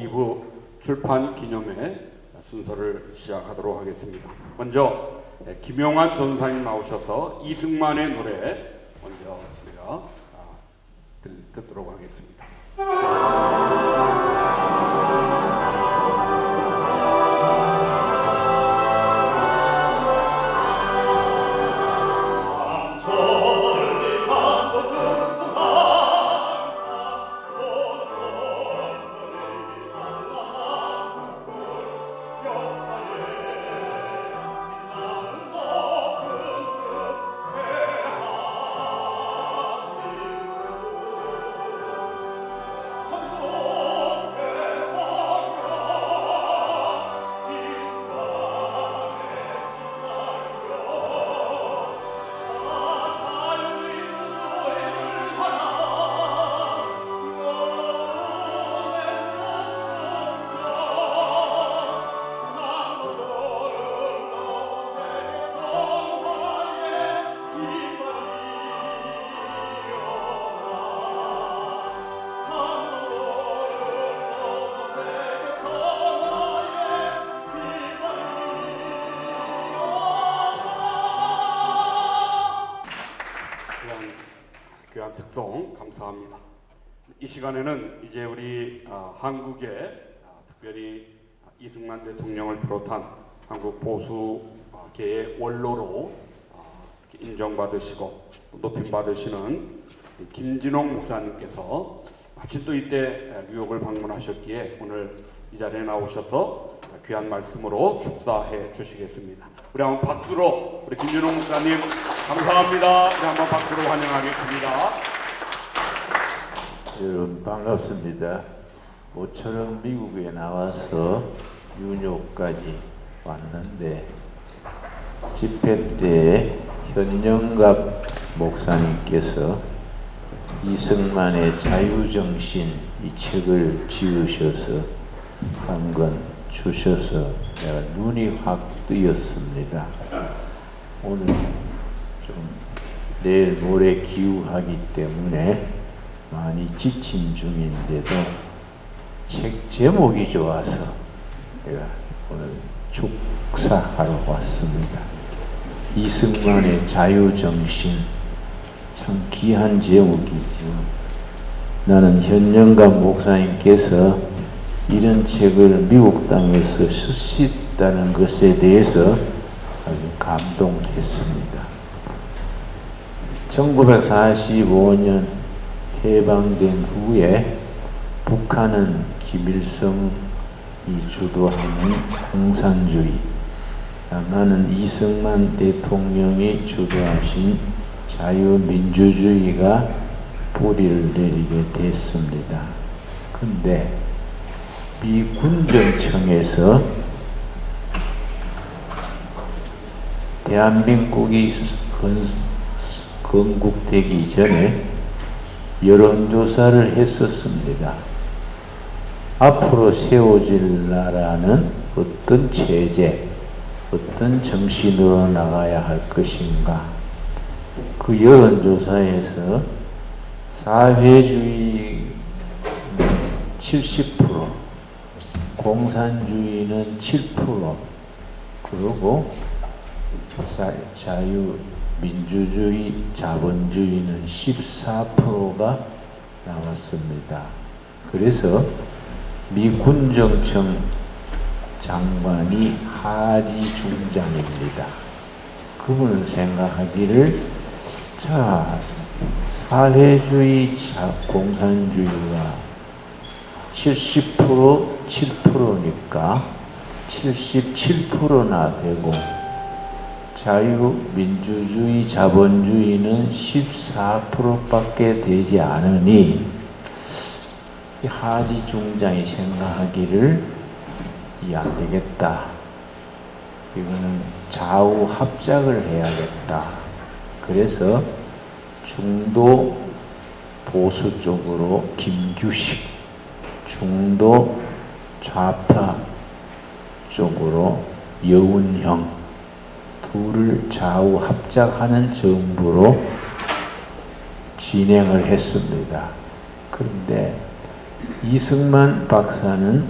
2부 출판 기념회 순서를 시작하도록 하겠습니다. 먼저 김용환 전사님 나오셔서 이승만의 노래 먼저 우리가 듣도록 하겠습니다. 귀한 특송 감사합니다. 이 시간에는 이제 우리 한국의 특별히 이승만 대통령을 비롯한 한국 보수계의 원로로 인정받으시고 높임받으시는 김진홍 목사님께서 마침 또 이때 뉴욕을 방문하셨기에 오늘 이 자리에 나오셔서 귀한 말씀으로 축사해 주시겠습니다. 우리 한번 박수로 우리 김진홍 목사님 감사합니다. 우리 한번 박수로 환영하겠습니다. 여러분 반갑습니다. 모처럼 미국에 나와서 뉴욕까지 왔는데 집회 때 현영갑 목사님께서 이승만의 자유정신 이 책을 지으셔서 한 권 주셔서 내가 눈이 확 뜨였습니다. 오늘 좀 내일 모레 기우하기 때문에 많이 지친 중인데도 책 제목이 좋아서 내가 오늘 축사하러 왔습니다. 이승만의 자유정신, 참 귀한 제목이죠. 나는 현영갑 목사님께서 이런 책을 미국 땅에서 쓰셨다는 것에 대해서 아주 감동했습니다. 1945년 해방된 후에 북한은 김일성이 주도하는 공산주의, 나는 이승만 대통령이 주도하신 자유민주주의가 뿌리를 내리게 됐습니다. 근데 미 군정청에서 대한민국이 건국되기 전에 여론조사를 했었습니다. 앞으로 세워질 나라는 어떤 체제, 어떤 정신으로 나가야 할 것인가. 그 여론조사에서 사회주의는 70%, 공산주의는 7%, 그리고 자유민주주의, 자본주의는 14%가 나왔습니다. 그래서 미 군정청 장관이 하지 중장입니다. 그분은 생각하기를 사회주의, 공산주의가 70%, 7%니까 77%나 되고 자유민주주의, 자본주의는 14%밖에 되지 않으니 하지 중장이 생각하기를 이 안 되겠다. 이거는 좌우 합작을 해야겠다. 그래서 중도 보수 쪽으로 김규식, 중도 좌파 쪽으로 여운형, 둘을 좌우 합작하는 정부로 진행을 했습니다. 그런데 이승만 박사는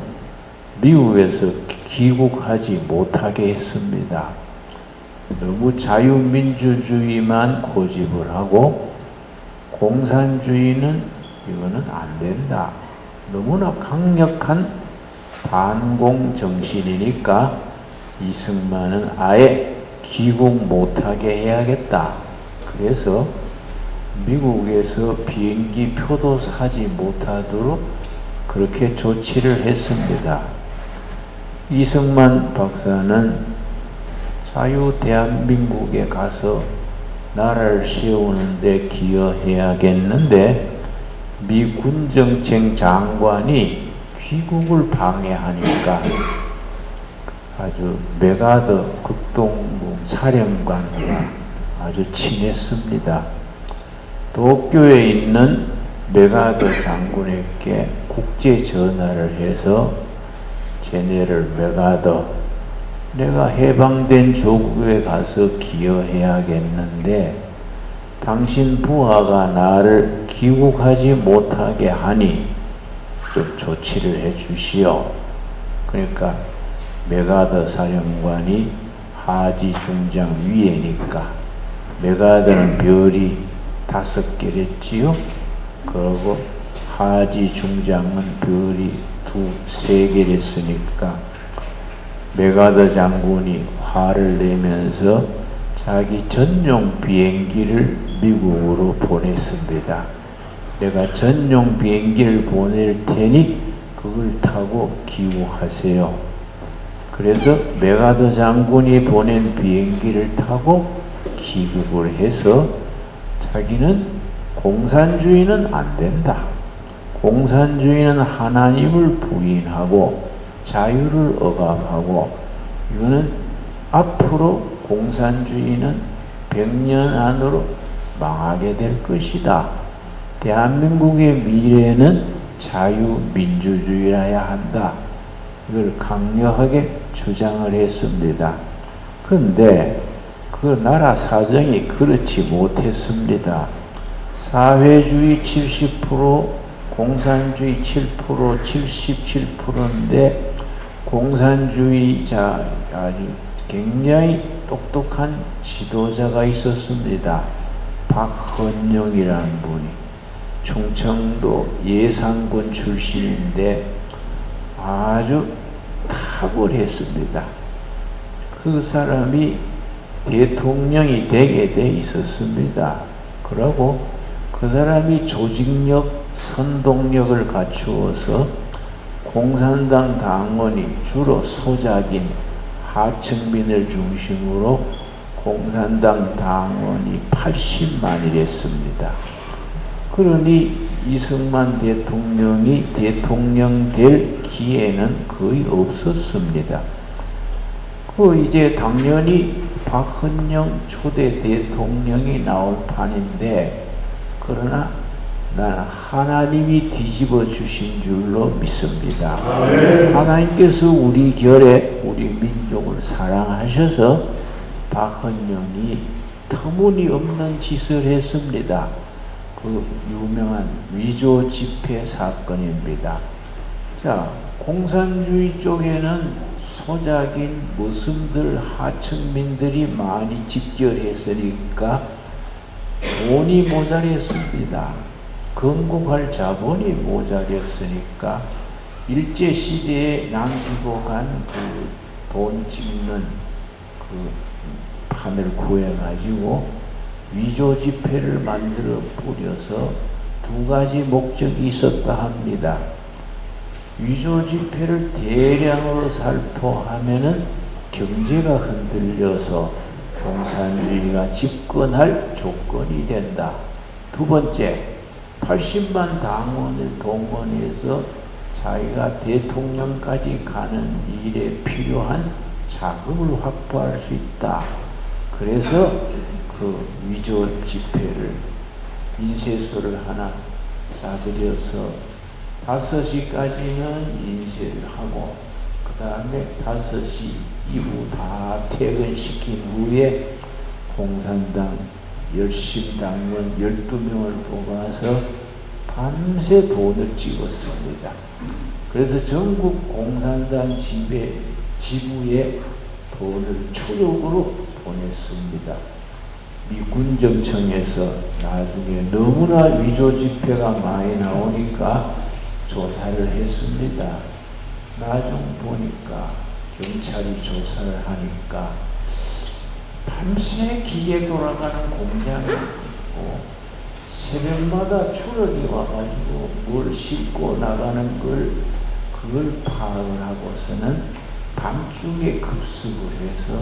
미국에서 귀국하지 못하게 했습니다. 너무 자유민주주의만 고집을 하고 공산주의는 이거는 안 된다. 너무나 강력한 반공 정신이니까 이승만은 아예 귀국 못하게 해야겠다. 그래서 미국에서 비행기 표도 사지 못하도록 그렇게 조치를 했습니다. 이승만 박사는 자유 대한민국에 가서 나라를 세우는데 기여해야겠는데 미 군정책 장관이 귀국을 방해하니까 아주 메가더 극동부 사령관과 아주 친했습니다. 도쿄에 있는 메가더 장군에게 국제 전화를 해서 제네럴 메가더, 내가 해방된 조국에 가서 기여해야겠는데 당신 부하가 나를 귀국하지 못하게 하니 좀 조치를 해 주시오. 그러니까 메가더 사령관이 하지 중장 위에니까 메가더는 별이 5개랬지요. 그리고 하지 중장은 별이 3개랬으니까 메가더 장군이 화를 내면서 자기 전용 비행기를 미국으로 보냈습니다. 내가 전용 비행기를 보낼 테니 그걸 타고 귀국하세요. 그래서 메가더 장군이 보낸 비행기를 타고 귀국을 해서 자기는 공산주의는 안 된다. 공산주의는 하나님을 부인하고 자유를 억압하고 이거는 앞으로 공산주의는 100년 안으로 망하게 될 것이다. 대한민국의 미래는 자유민주주의라야 한다. 이걸 강력하게 주장을 했습니다. 그런데 그 나라 사정이 그렇지 못했습니다. 사회주의 70%, 공산주의 7%, 77%인데 공산주의자 아주 굉장히 똑똑한 지도자가 있었습니다. 박헌영이라는 분이 충청도 예산군 출신인데 아주 탁월했습니다. 그 사람이 대통령이 되게 돼 있었습니다. 그러고 그 사람이 조직력, 선동력을 갖추어서 공산당 당원이 주로 소작인 하층민을 중심으로 공산당 당원이 80만이랬습니다. 그러니 이승만 대통령이 대통령 될 기회는 거의 없었습니다. 이제 당연히 박헌영 초대 대통령이 나올 판인데, 그러나 나는 하나님이 뒤집어 주신 줄로 믿습니다. 하나님께서 우리 결에 우리 민족을 사랑하셔서 박헌영이 터무니없는 짓을 했습니다. 그 유명한 위조 집회 사건입니다. 자, 공산주의 쪽에는 소작인 무슨들 하층민들이 많이 집결했으니까 돈이 모자랐습니다. 건국할 자본이 모자랐으니까 일제시대에 남기고 간 그 돈 찍는 그 판을 구해가지고 위조 지폐를 만들어 뿌려서 2가지 목적이 있었다 합니다. 위조 지폐를 대량으로 살포하면은 경제가 흔들려서 공산주의가 집권할 조건이 된다. 2번째, 80만 당원을 동원해서 자기가 대통령까지 가는 일에 필요한 자금을 확보할 수 있다. 그래서 그 위조 지폐를 인쇄소를 하나 싸들여서 5시까지는 인쇄를 하고 그 다음에 5시 이후 다 퇴근시킨 후에 공산당 열심당원 12명을 뽑아서 밤새 돈을 찍었습니다. 그래서 전국 공산당 지부에 돈을 추력으로 보냈습니다. 미 군정청에서 나중에 너무나 위조 지폐가 많이 나오니까 조사를 했습니다. 나중 보니까 경찰이 조사를 하니까 밤새 기계 돌아가는 공장이 있고 새벽마다 추락이 와가지고 뭘 싣고 나가는 그걸 파악을 하고서는 밤중에 급습을 해서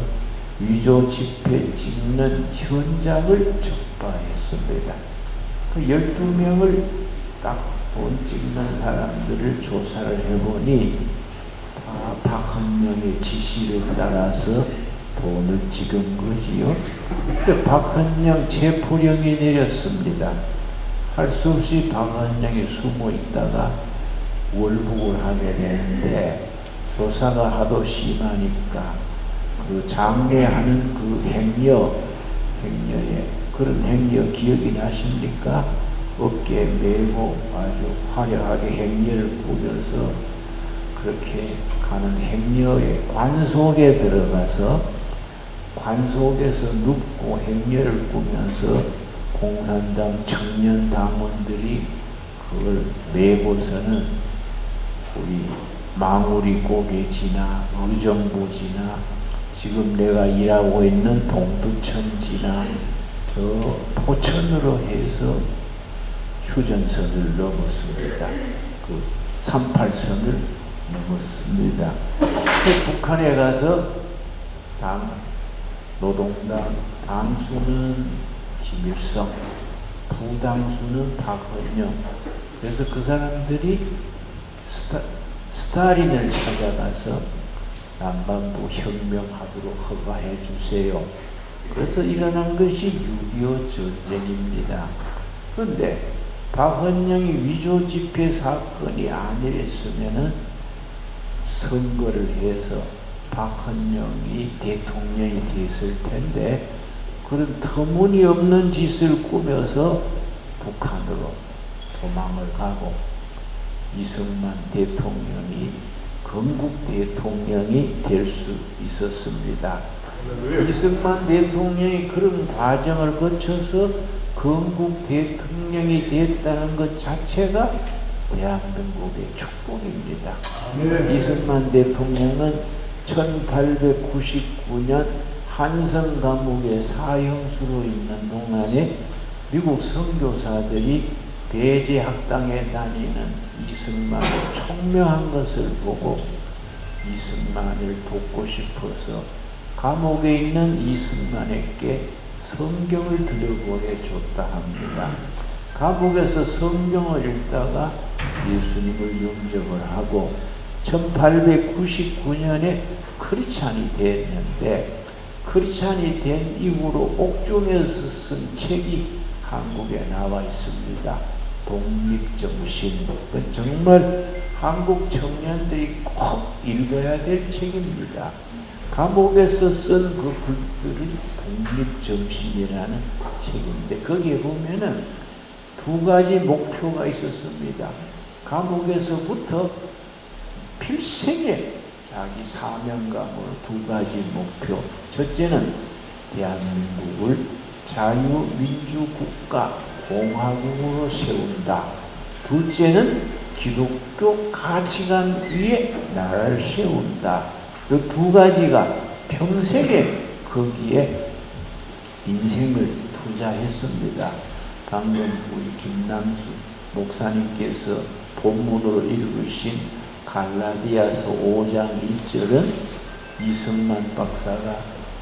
위조 지폐 찍는 현장을 적발했습니다. 그 12명을 딱 돈 찍는 사람들을 조사를 해보니 다 박헌영의 지시를 따라서 돈을 찍은 거지요. 박헌영 체포령이 내렸습니다. 할 수 없이 박헌영이 숨어 있다가 월북을 하게 되는데 조사가 하도 심하니까 그 장례하는 그 행여에 그런 행여 기억이 나십니까? 어깨에 메고 아주 화려하게 행여를 꾸며서 그렇게 가는 행여의 관 속에 들어가서 관 속에서 눕고 행여를 꾸면서 공산당 청년 당원들이 그걸 메고서는 우리 망우리 고개지나 의정부지나 지금 내가 일하고 있는 동두천지나 저 포천으로 해서 휴전선을 넘었습니다. 그 38선을 넘었습니다. 북한에 가서 노동당 당수는 김일성, 부당수는 박헌영. 그래서 그 사람들이 스타린을 찾아가서 남반부 혁명하도록 허가해 주세요. 그래서 일어난 것이 6.25 전쟁입니다. 그런데 박헌영이 위조 지폐 사건이 아니랬으면은 선거를 해서 박헌영이 대통령이 됐을 텐데 그런 터무니없는 짓을 꾸며서 북한으로 도망을 가고 이승만 대통령이 건국 대통령이 될 수 있었습니다. 이승만 대통령이 그런 과정을 거쳐서 건국 대통령이 됐다는 것 자체가 대한민국의 축복입니다. 이승만 대통령은 1899년 한성 감옥에 사형수로 있는 동안에 미국 선교사들이 배제학당에 다니는 이승만을 총명한 것을 보고 이승만을 돕고 싶어서 감옥에 있는 이승만에게 성경을 들여보내줬다 합니다. 감옥에서 성경을 읽다가 예수님을 영접을 하고 1899년에 크리스찬이 됐는데 크리스찬이 된 이후로 옥중에서 쓴 책이 한국에 나와 있습니다. 독립정신. 정말 한국 청년들이 꼭 읽어야 될 책입니다. 감옥에서 쓴 그 글들은 독립정신이라는 책인데 거기에 보면은 두 가지 목표가 있었습니다. 감옥에서부터 필생에 자기 사명감으로 두 가지 목표. 첫째는 대한민국을 자유민주국가 공화국으로 세운다. 둘째는 기독교 가치관 위에 나라를 세운다. 그 두 가지가 평생에 거기에 인생을 투자했습니다. 방금 우리 김남수 목사님께서 본문으로 읽으신 갈라디아서 5장 1절은 이승만 박사가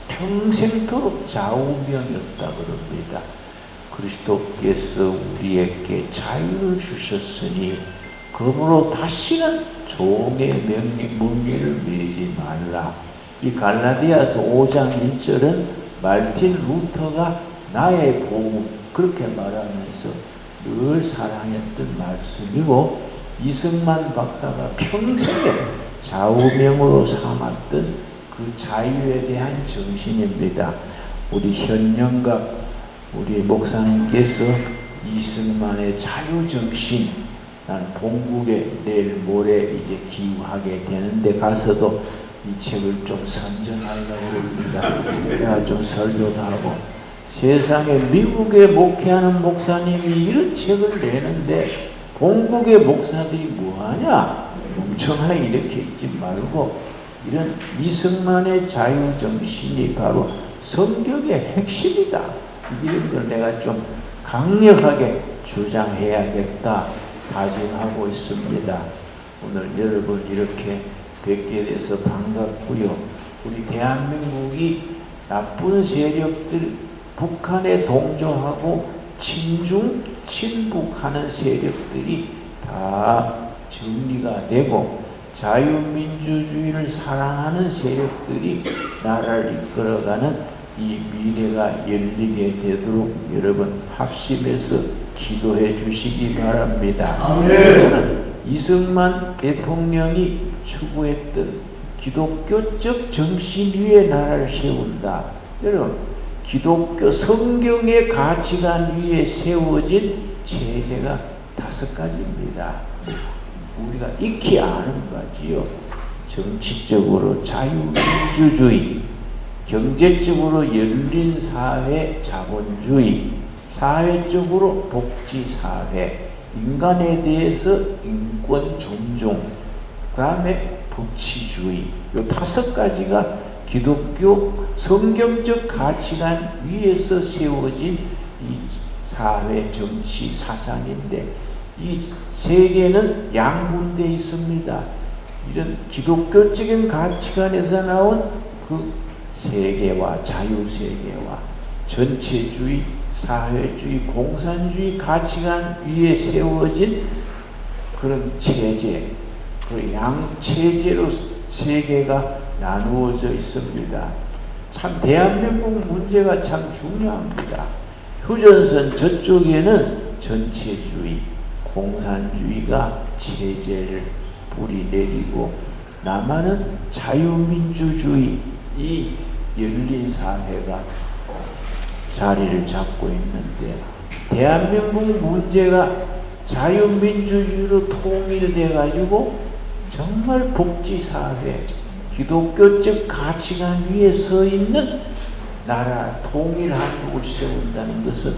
평생토록 좌우명이었다 그럽니다. 그리스도께서 우리에게 자유를 주셨으니 그러므로 다시는 종의 멍에를 매지 말라. 이 갈라디아서 5장 1절은 말틴 루터가 나의 복음 그렇게 말하면서 늘 사랑했던 말씀이고 이승만 박사가 평생에 좌우명으로 삼았던 그 자유에 대한 정신입니다. 우리 현영각 우리 목사님께서 이승만의 자유정신, 나는 본국에 내일 모레 이제 기후하게 되는데 가서도 이 책을 좀 선전하려고 합니다. 내가 좀 설교도 하고, 세상에 미국에 목회하는 목사님이 이런 책을 내는데 본국의 목사들이 뭐하냐? 멍청하게 이렇게 있지 말고, 이런 이승만의 자유정신이 바로 성경의 핵심이다. 이런 걸 내가 좀 강력하게 주장해야겠다 다짐하고 있습니다. 오늘 여러분 이렇게 뵙게 돼서 반갑고요. 우리 대한민국이 나쁜 세력들, 북한에 동조하고 친중, 친북하는 세력들이 다 정리가 되고 자유민주주의를 사랑하는 세력들이 나라를 이끌어가는 이 미래가 열리게 되도록 여러분 합심해서 기도해 주시기 바랍니다. 저는 이승만 대통령이 추구했던 기독교적 정신 위에 나라를 세운다. 여러분, 기독교 성경의 가치관 위에 세워진 체제가 5가지입니다. 우리가 익히 아는 바지요. 정치적으로 자유민주주의, 경제적으로 열린 사회 자본주의, 사회적으로 복지사회, 인간에 대해서 인권 존중, 그 다음에 법치주의. 이 5가지가 기독교 성경적 가치관 위에서 세워진 이 사회 정치 사상인데, 이 세계는 양분되어 있습니다. 이런 기독교적인 가치관에서 나온 그 세계와 자유세계와 전체주의, 사회주의, 공산주의 가치관 위에 세워진 그런 체제, 그 양체제로 세계가 나누어져 있습니다. 참 대한민국 문제가 참 중요합니다. 휴전선 저쪽에는 전체주의, 공산주의가 체제를 뿌리내리고 남한은 자유민주주의, 이 열린 사회가 자리를 잡고 있는데, 대한민국 문제가 자유민주주의로 통일돼 가지고 정말 복지사회, 기독교적 가치관 위에 서 있는 나라, 통일한국을 세운다는 것은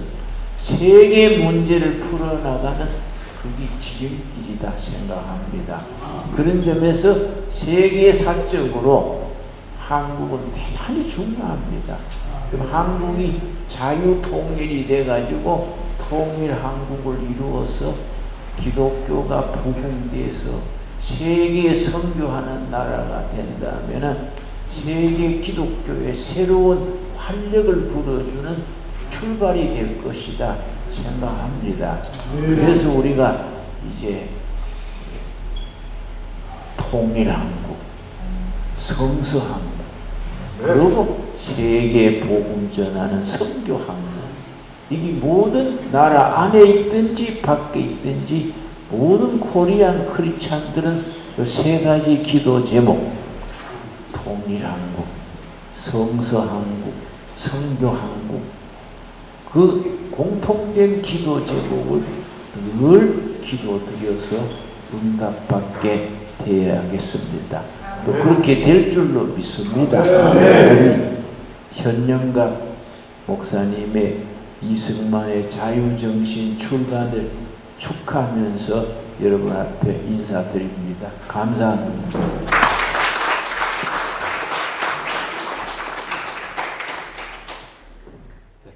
세계 문제를 풀어나가는 그게 지름길이다 생각합니다. 그런 점에서 세계사적으로 한국은 대단히 중요합니다. 그럼 한국이 자유통일이 돼가지고 통일한국을 이루어서 기독교가 부흥돼서 세계에 선교하는 나라가 된다면 세계 기독교의 새로운 활력을 불어주는 출발이 될 것이다 생각합니다. 그래서 우리가 이제 통일한국, 성서한국, 그리고 세계 복음 전하는 선교한국, 이게 모든 나라 안에 있든지 밖에 있든지 모든 코리안 크리스찬들은 이 3가지 기도 제목, 통일한국, 성서한국, 선교한국, 그 공통된 기도 제목을 늘 기도드려서 응답받게 되어야겠습니다. 또 그렇게 될 줄로 믿습니다. 우리 현영각 목사님의 이승만의 자유정신 출간을 축하하면서 여러분 앞에 인사드립니다. 감사합니다.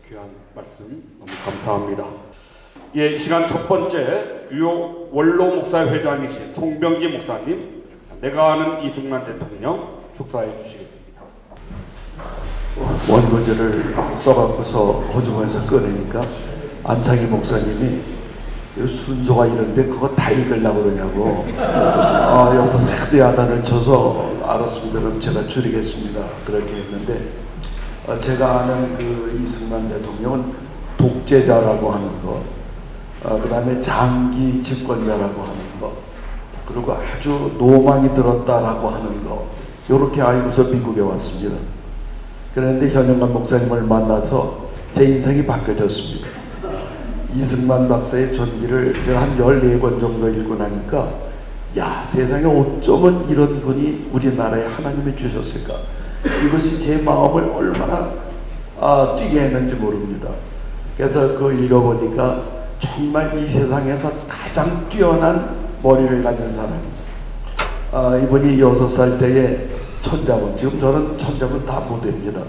귀한 말씀 너무 감사합니다. 예, 이 시간 첫 번째 유효 원로 목사 회장이신 송병기 목사님, 내가 아는 이승만 대통령 축사해 주시겠습니다. 원고지를 써갖고서 호주머니에서 꺼내니까 안창희 목사님이 순서가 이런데 그거 다 읽으려고 그러냐고. 여기서 하도 야단을 쳐서 알았습니다. 그럼 제가 줄이겠습니다. 그렇게 했는데, 제가 아는 그 이승만 대통령은 독재자라고 하는 거, 그 다음에 장기 집권자라고 하는 거, 그리고 아주 노망이 들었다라고 하는 거, 이렇게 알고서 미국에 왔습니다. 그런데 현영관 목사님을 만나서 제 인생이 바뀌어졌습니다. 이승만 박사의 전기를 제가 한 14권 정도 읽고 나니까 야, 세상에 어쩌면 이런 분이 우리나라에 하나님이 주셨을까. 이것이 제 마음을 얼마나 뛰게 했는지 모릅니다. 그래서 그거 읽어보니까 정말 이 세상에서 가장 뛰어난 머리를 가진 사람. 이분이 6살 때에 천자문, 지금 저는 천자문 다 못합니다.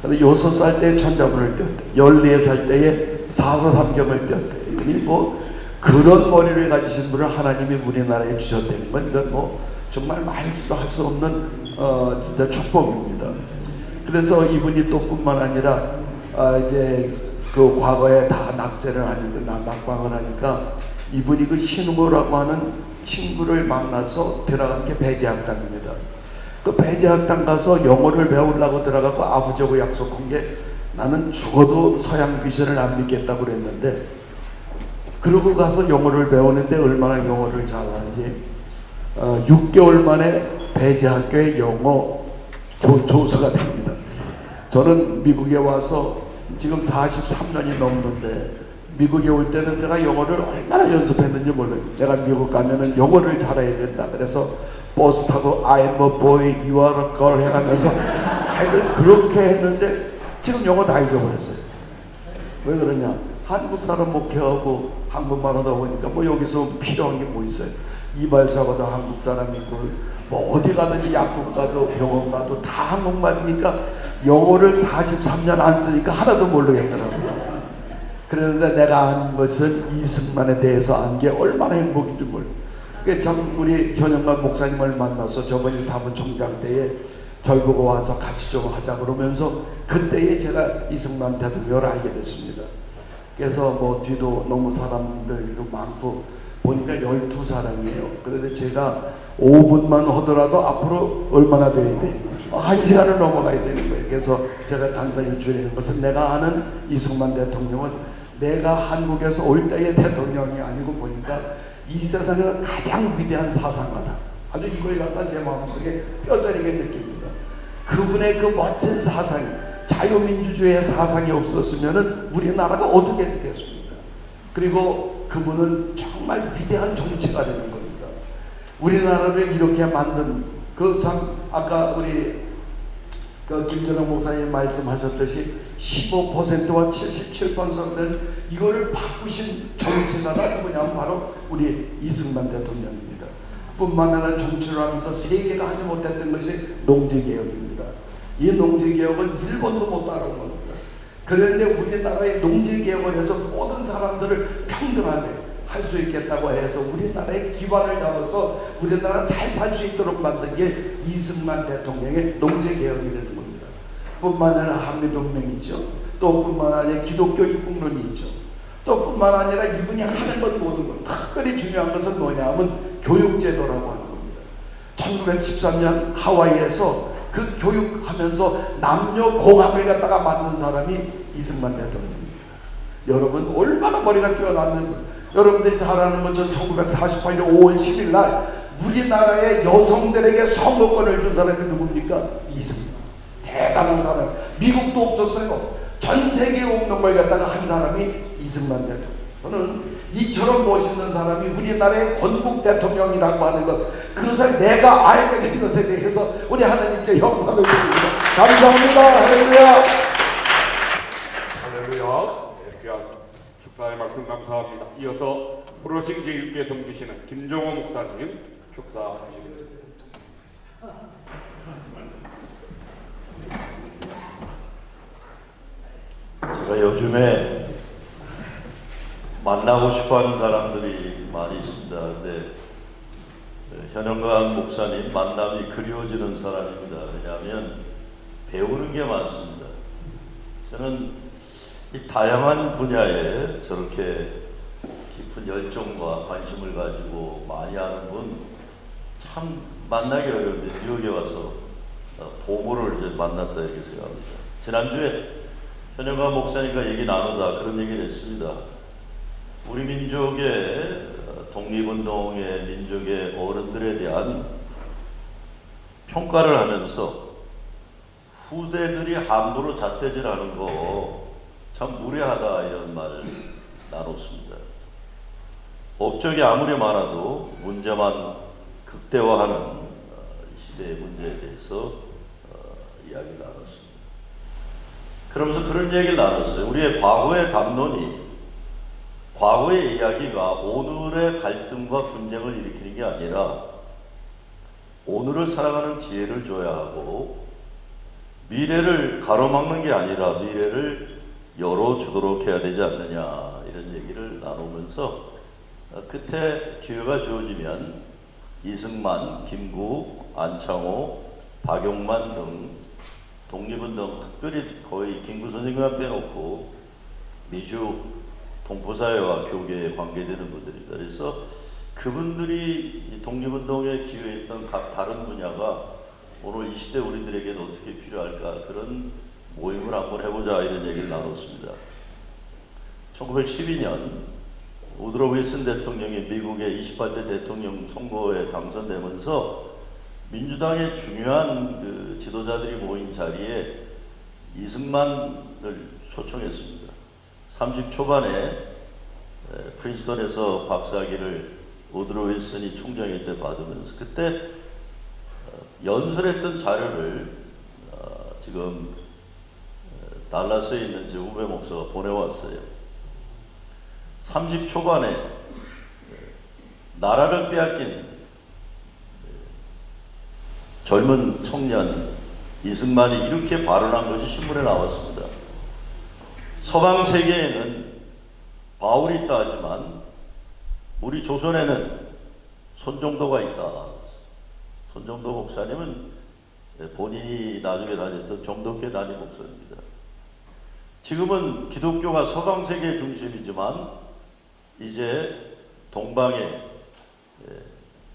근데 6살 때에 천자문을 띄웠대. 14살 때에 사서삼경을 띄웠대. 이분이 뭐 그런 머리를 가지신 분을 하나님이 우리나라에 주셨다는 건 이건 뭐 정말 말도 할 수 없는 진짜 축복입니다. 그래서 이분이 또 뿐만 아니라 이제 그 과거에 다 낙제를 하니까 낙방을 하니까 이분이 그 신우모라고 하는 친구를 만나서 들어간 게 배제학당입니다. 그 배제학당 가서 영어를 배우려고 들어가고 아버지하고 약속한 게 나는 죽어도 서양 귀신을 안 믿겠다고 그랬는데, 그러고 가서 영어를 배우는데 얼마나 영어를 잘하는지 6개월 만에 배제학교의 영어 교수가 됩니다. 저는 미국에 와서 지금 43년이 넘는데 미국에 올 때는 제가 영어를 얼마나 연습했는지 몰라요. 내가 미국 가면은 영어를 잘해야 된다. 그래서 버스 타고 I'm a boy, you are a girl 해가면서 하여튼 그렇게 했는데 지금 영어 다 잊어버렸어요. 왜 그러냐? 한국 사람 목회하고 한국말 하다 보니까 뭐 여기서 필요한 게 뭐 있어요? 이발사고도 한국 사람 있고 뭐 어디 가든지 약국 가도 병원 가도 다 한국말이니까 영어를 43년 안 쓰니까 하나도 모르겠더라고요. 그런데 내가 안 것은 이승만에 대해서 안 게 얼마나 행복인지 몰라요. 참 우리 현영관 목사님을 만나서 저번에 사무총장 때에 저희 보고 와서 같이 좀 하자 그러면서 그때에 제가 이승만 대통령을 알게 됐습니다. 그래서 뭐 뒤도 너무 사람들도 많고 보니까 12사람이에요. 그런데 제가 5분만 하더라도 앞으로 얼마나 돼야 돼? 1시간을 넘어가야 되는 거예요. 그래서 제가 단단히 줄이는 것은 내가 아는 이승만 대통령은 내가 한국에서 올 때의 대통령이 아니고 보니까 이 세상에서 가장 위대한 사상가다. 아주 이걸 갖다 제 마음속에 뼈저리게 느낍니다. 그분의 그 멋진 사상이, 자유민주주의의 사상이 없었으면 우리나라가 어떻게 되겠습니까? 그리고 그분은 정말 위대한 정치가 되는 겁니다. 우리나라를 이렇게 만든 그 참 아까 우리 그 김전호 목사님 말씀하셨듯이 15%와 77%는 이거를 바꾸신 정치가가 누구냐면 바로 우리 이승만 대통령입니다. 뿐만 아니라 정치를 하면서 세계가 하지 못했던 것이 농지개혁입니다. 이 농지개혁은 일본도 못 따라온 겁니다. 그런데 우리나라의 농지개혁을 해서 모든 사람들을 평등하게 할 수 있겠다고 해서 우리나라의 기반을 잡아서 우리나라 잘 살 수 있도록 만든 게 이승만 대통령의 농지개혁이 되는 겁니다. 뿐만 아니라 한미동맹이 있죠. 또 뿐만 아니라 기독교 입국론이 있죠. 또 뿐만 아니라 이분이 하는 건 모든 것, 특별히 중요한 것은 뭐냐 하면 교육제도라고 하는 겁니다. 1913년 하와이에서 그 교육하면서 남녀 공학을 갖다가 만든 사람이 이승만 대통령입니다. 여러분 얼마나 머리가 뛰어났는, 여러분들이 잘 아는 것은 1948년 5월 10일 날 우리나라의 여성들에게 선거권을 준 사람이 누굽니까? 이승만. 대단한 사람. 미국도 없었어요. 전 세계에 없는 걸 갖다가 한 사람이 이승만 대통령. 저는 이처럼 멋있는 사람이 우리나라의 건국 대통령이라고 하는 것, 그것을 내가 알게 된 것에 대해서 우리 하나님께 영광을 드립니다. 감사합니다. 할렐루야. 할렐루야. 귀한 축사의 말씀 감사합니다. 이어서 프로싱 제6회 섬기시는 김종호 목사님 축사하시겠습니다. 제가 요즘에 만나고 싶어하는 사람들이 많이 있습니다. 근데 현영관 목사님 만남이 그리워지는 사람입니다. 왜냐하면 배우는 게 많습니다. 저는 이 다양한 분야에 저렇게 깊은 열정과 관심을 가지고 많이 하는 분 참 만나기 어려운데 뉴욕에 와서 보모를 이제 만났다 이렇게 생각합니다. 지난주에 현영관 목사님과 얘기 나누다 그런 얘기를 했습니다. 우리 민족의 독립운동의 민족의 어른들에 대한 평가를 하면서 후대들이 함부로 잣대질하는 거 참 무례하다 이런 말을 나눴습니다. 업적이 아무리 많아도 문제만 극대화하는 시대의 문제에 대해서 이야기 나눴습니다. 그러면서 그런 얘기를 나눴어요. 우리의 과거의 담론이, 과거의 이야기가 오늘의 갈등과 분쟁을 일으키는 게 아니라 오늘을 살아가는 지혜를 줘야 하고, 미래를 가로막는 게 아니라 미래를 열어주도록 해야 되지 않느냐, 이런 얘기를 나누면서 끝에 기회가 주어지면 이승만, 김구, 안창호, 박용만 등 독립운동, 특별히 거의 김구 선생님만 빼놓고 미주 동포사회와 교계에 관계되는 분들입니다. 그래서 그분들이 독립운동에 기여했던 각 다른 분야가 오늘 이 시대 우리들에게는 어떻게 필요할까, 그런 모임을 한번 해보자, 이런 얘기를 나눴습니다. 1912년 우드로 윌슨 대통령이 미국의 28대 대통령 선거에 당선되면서 민주당의 중요한 그 지도자들이 모인 자리에 이승만을 초청했습니다. 30 초반에 프린스턴에서 박사학위를 우드로 윌슨이 총장일 때 받으면서 그때 연설했던 자료를 지금 달라스에 있는 제 후배 목사가 보내왔어요. 30 초반에 나라를 빼앗긴 젊은 청년 이승만이 이렇게 발언한 것이 신문에 나왔습니다. 서방 세계에는 바울이 있다 하지만 우리 조선에는 손정도가 있다. 손정도 목사님은 본인이 나중에 다녔던 정덕회 담임 목사입니다. 지금은 기독교가 서방 세계의 중심이지만 이제 동방의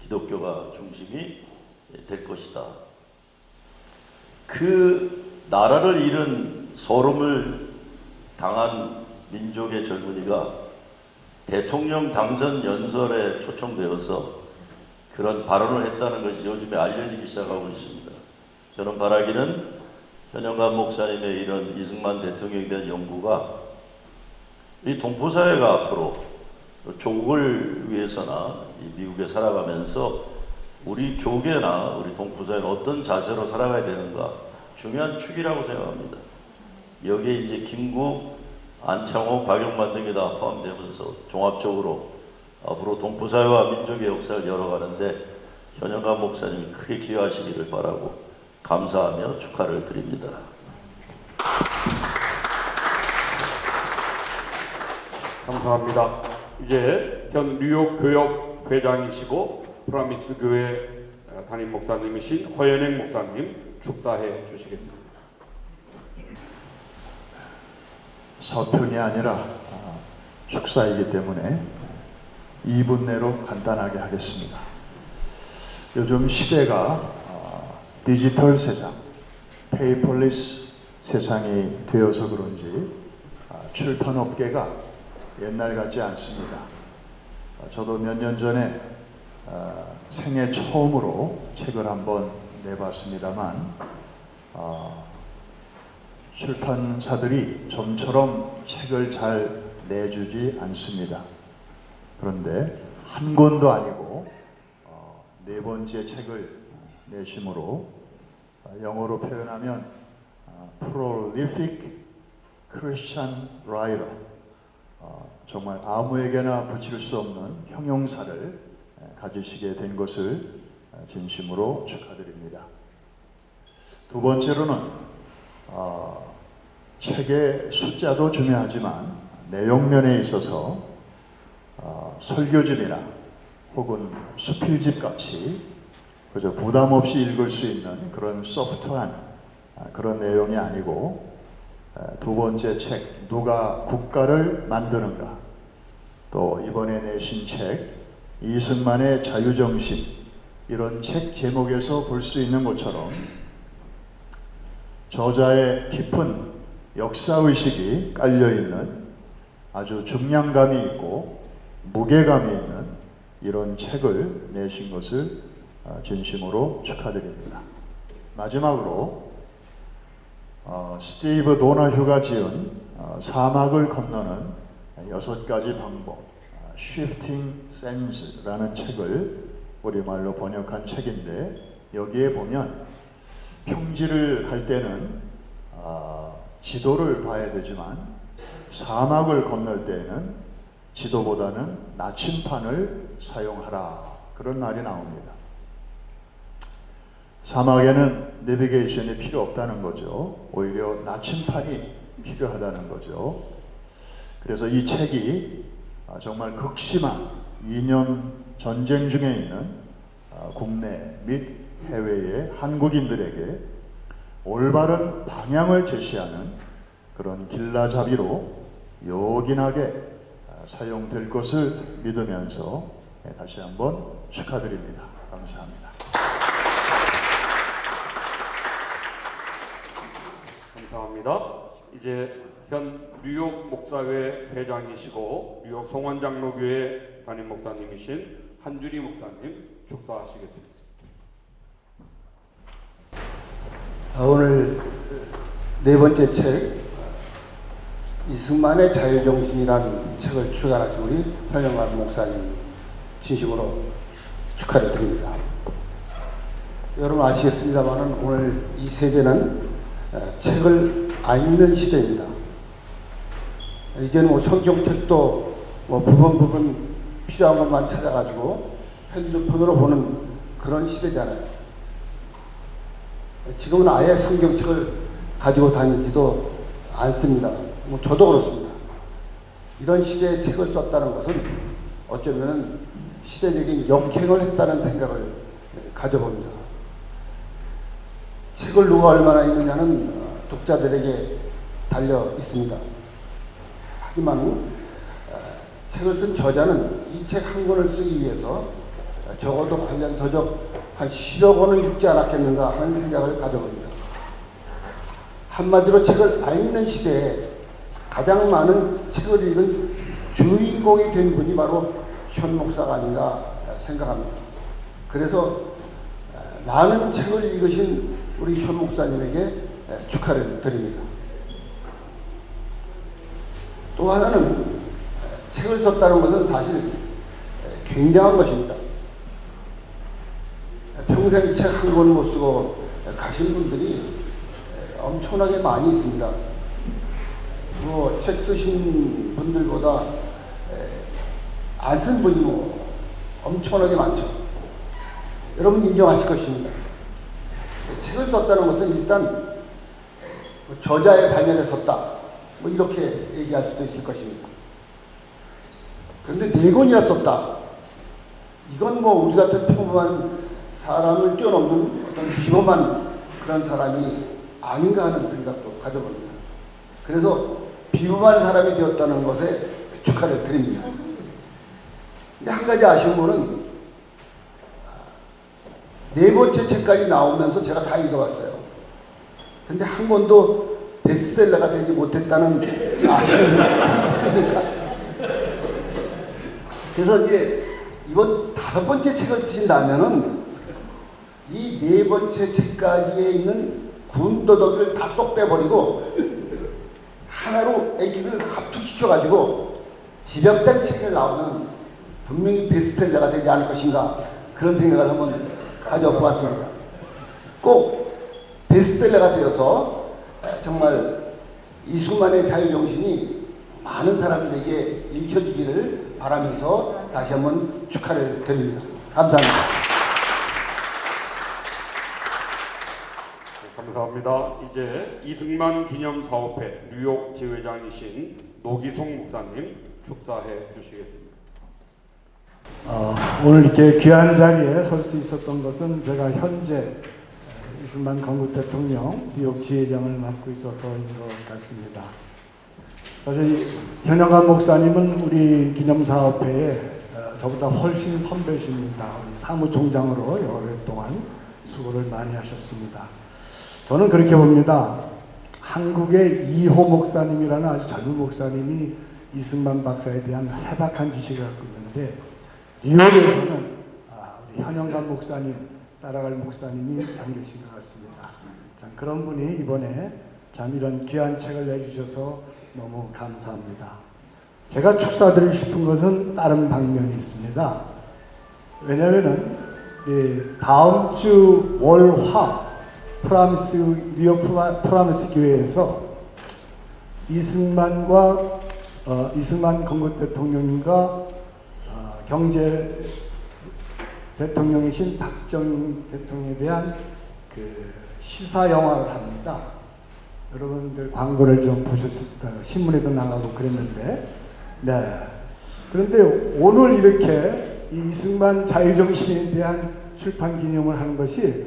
기독교가 중심이 될 것이다. 그 나라를 잃은 서름을 당한 민족의 젊은이가 대통령 당선 연설에 초청되어서 그런 발언을 했다는 것이 요즘에 알려지기 시작하고 있습니다. 저는 바라기는 현영관 목사님의 이런 이승만 대통령에 대한 연구가 이 동포사회가 앞으로 조국을 위해서나 이 미국에 살아가면서 우리 교계나 우리 동포사회는 어떤 자세로 살아가야 되는가, 중요한 축이라고 생각합니다. 여기에 이제 김구, 안창호, 박용만 등이 다 포함되면서 종합적으로 앞으로 동포사회와 민족의 역사를 열어가는데 현영관 목사님이 크게 기여하시기를 바라고 감사하며 축하를 드립니다. 감사합니다. 이제 현 뉴욕 교역 회장이시고 프라미스 교회 담임 목사님이신 허연행 목사님 축사해 주시겠습니다. 서편이 아니라 축사이기 때문에 2분 내로 간단하게 하겠습니다. 요즘 시대가 디지털 세상, 페이퍼리스 세상이 되어서 그런지 출판업계가 옛날 같지 않습니다. 저도 몇 년 전에 생애 처음으로 책을 한번 내봤습니다만 출판사들이 좀처럼 책을 잘 내주지 않습니다. 그런데 한 권도 아니고 4번째 책을 내심으로 영어로 표현하면 prolific Christian writer, 정말 아무에게나 붙일 수 없는 형용사를 가지시게 된 것을 진심으로 축하드립니다. 두 번째로는 책의 숫자도 중요하지만 내용면에 있어서 설교집이나 혹은 수필집 같이 그저 부담 없이 읽을 수 있는 그런 소프트한 그런 내용이 아니고, 두 번째 책 누가 국가를 만드는가, 또 이번에 내신 책 이승만의 자유정신, 이런 책 제목에서 볼 수 있는 것처럼 저자의 깊은 역사의식이 깔려있는 아주 중량감이 있고 무게감이 있는 이런 책을 내신 것을 진심으로 축하드립니다. 마지막으로 스티브 도나휴가 지은 사막을 건너는 6가지 방법, Shifting Sands라는 책을 우리말로 번역한 책인데, 여기에 보면 평지를 갈 때는 지도를 봐야 되지만 사막을 건널 때에는 지도보다는 나침판을 사용하라, 그런 말이 나옵니다. 사막에는 내비게이션이 필요 없다는 거죠. 오히려 나침판이 필요하다는 거죠. 그래서 이 책이 정말 극심한 이념 전쟁 중에 있는 국내 및 해외의 한국인들에게 올바른 방향을 제시하는 그런 길라잡이로 요긴하게 사용될 것을 믿으면서 다시 한번 축하드립니다. 감사합니다. 감사합니다. 이제 현 뉴욕 목사회 회장이시고 뉴욕 송원장로교회 담임 목사님이신 한준희 목사님 축사하시겠습니다. 오늘 네 번째 책 이승만의 자유정신이라는 책을 출간하신 우리 현영관 목사님 진심으로 축하를 드립니다. 여러분 아시겠습니다만 오늘 이 세대는 책을 안 읽는 시대입니다. 이제는 성경책도 부분 필요한 것만 찾아가지고 핸드폰으로 보는 그런 시대잖아요. 지금은 아예 성경책을 가지고 다니지도 않습니다. 저도 그렇습니다. 이런 시대에 책을 썼다는 것은 어쩌면 시대적인 역행을 했다는 생각을 가져봅니다. 책을 누가 얼마나 읽느냐는 독자들에게 달려 있습니다. 하지만 책을 쓴 저자는 이 책 한 권을 쓰기 위해서 적어도 관련 서적 한 10여 권을 읽지 않았겠는가 하는 생각을 가져봅니다. 한마디로 책을 안 읽는 시대에 가장 많은 책을 읽은 주인공이 된 분이 바로 현 목사가 아닌가 생각합니다. 그래서 많은 책을 읽으신 우리 현 목사님에게 축하를 드립니다. 또 하나는 책을 썼다는 것은 사실 굉장한 것입니다. 평생 책 한 권 못 쓰고 가신 분들이 엄청나게 많이 있습니다. 책 쓰신 분들보다 안 쓴 분이 엄청나게 많죠. 여러분 인정하실 것입니다. 책을 썼다는 것은 일단 저자의 발명에 썼다, 이렇게 얘기할 수도 있을 것입니다. 그런데 4권이나 썼다. 이건 우리 같은 평범한 사람을 뛰어넘는 어떤 비범한 그런 사람이 아닌가 하는 생각도 가져봅니다. 그래서 비범한 사람이 되었다는 것에 축하를 드립니다. 근데 한 가지 아쉬운 거는 4번째 책까지 나오면서 제가 다 읽어봤어요. 근데 한 권도 베스트셀러가 되지 못했다는 아쉬움이 있으니까. 그래서 이제 이번 5번째 책을 쓰신다면은 이 4번째 책까지에 있는 군더더기를 다 쏙 빼버리고 하나로 액기스를 합축시켜가지고 집약된 책을 나오면 분명히 베스트셀러가 되지 않을 것인가, 그런 생각을 한번 가져보았습니다. 꼭 베스트셀러가 되어서 정말 이승만의 자유정신이 많은 사람들에게 읽혀지기를 바라면서 다시 한번 축하를 드립니다. 감사합니다. 감사합니다. 이제 이승만 기념사업회 뉴욕 지회장이신 노기송 목사님 축사해 주시겠습니다. 오늘 이렇게 귀한 자리에 설 수 있었던 것은 제가 현재 이승만 건국 대통령 뉴욕 지회장을 맡고 있어서인 것 같습니다. 사실 현영관 목사님은 우리 기념사업회에 저보다 훨씬 선배십니다. 사무총장으로 여러 해 동안 수고를 많이 하셨습니다. 저는 그렇게 봅니다. 한국의 이호 목사님이라는 아주 젊은 목사님이 이승만 박사에 대한 해박한 지식을 갖고 있는데, 뉴욕에서는 우리 현영관 목사님 따라갈 목사님이 안 계신 것 같습니다. 참 그런 분이 이번에 참 이런 귀한 책을 내주셔서 너무 감사합니다. 제가 축사드리고 싶은 것은 다른 방면이 있습니다. 왜냐하면은 다음 주 월화 뉴욕 프라미스 교회에서 이승만 건국 대통령과 경제 대통령이신 박정희 대통령에 대한 그 시사 영화를 합니다. 여러분들 광고를 좀 보셨을 거예요. 신문에도 나가고 그랬는데, 네. 그런데 오늘 이렇게 이 이승만 자유정신에 대한 출판 기념을 하는 것이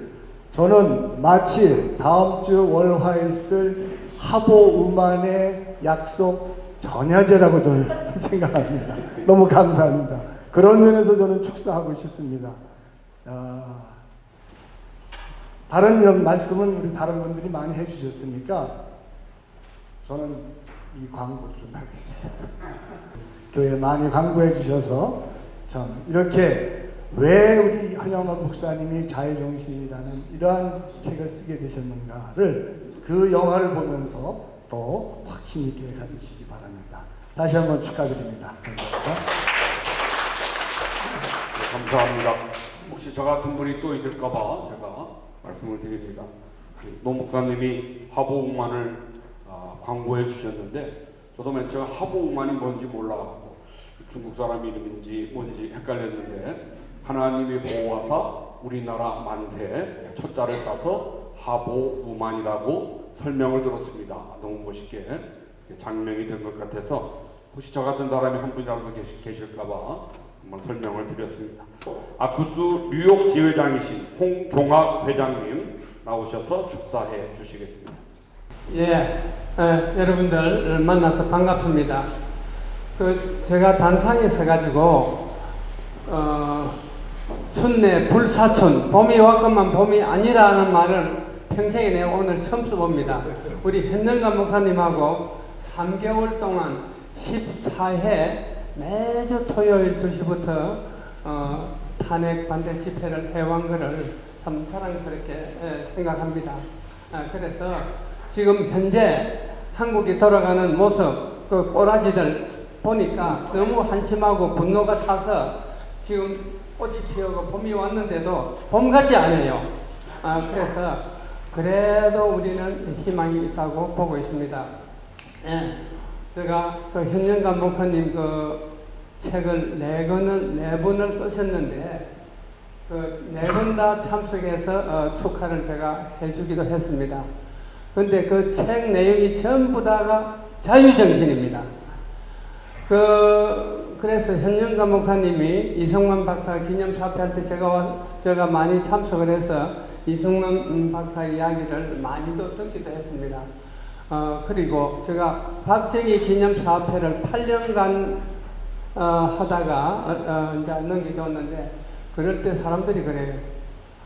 저는 마치 다음 주 월화에 있을 하보우만의 약속 전야제라고 저는 생각합니다. 너무 감사합니다. 그런 면에서 저는 축사하고 싶습니다. 다른 이런 말씀은 우리 다른 분들이 많이 해주셨으니까 저는 이 광고를 좀 하겠습니다. 교회 많이 광고해 주셔서 참 이렇게 왜 우리 현영원 목사님이 자유정신이라는 이러한 책을 쓰게 되셨는가를 그 영화를 보면서 또 확신 있게 가지시기 바랍니다. 다시 한번 축하드립니다. 감사합니다. 네, 감사합니다. 혹시 저 같은 분이 또 있을까봐 제가 말씀을 드립니다. 노 목사님이 하보우만을 광고해 주셨는데 저도 맨 처음 하보우만이 뭔지 몰라가지고 중국 사람 이름인지 뭔지 헷갈렸는데 하나님이 보호하사 우리나라 만세 첫자를 따서 하보우만이라고 설명을 들었습니다. 너무 멋있게 장명이 된 것 같아서 혹시 저 같은 사람이 한 분이라도 계실까봐 한번 설명을 드렸습니다. 아쿠스 뉴욕 지회장이신 홍종학 회장님 나오셔서 축사해 주시겠습니다. 예, 여러분들 만나서 반갑습니다. 제가 단상에 서가지고 순례 불사춘 봄이 왔건만 봄이 아니라는 말을 평생에 내가 오늘 처음 써봅니다. 우리 현정관 목사님하고 3개월 동안 14회 매주 토요일 2시부터 탄핵 반대 집회를 해온 것을 참 자랑스럽게 생각합니다. 그래서 지금 현재 한국이 돌아가는 모습, 그 꼬라지들 보니까 너무 한심하고 분노가 차서 지금 꽃이 피어고 봄이 왔는데도 봄 같지 않아요. 그래서 그래도 우리는 희망이 있다고 보고 있습니다. 예, 제가 그 현정관 목사님 그 책을 4권을 쓰셨는데 그 4권 다 참석해서 축하를 제가 해주기도 했습니다. 그런데 그 책 내용이 전부 다가 자유정신입니다. 그래서 현정관 목사님이 이승만 박사 기념사퇴할 때 제가 많이 참석을 해서 이승만 박사 이야기를 많이도 듣기도 했습니다. 그리고 제가 박정희 기념사퇴를 8년간 하다가 이제 넘겨줬는데 그럴 때 사람들이 그래요.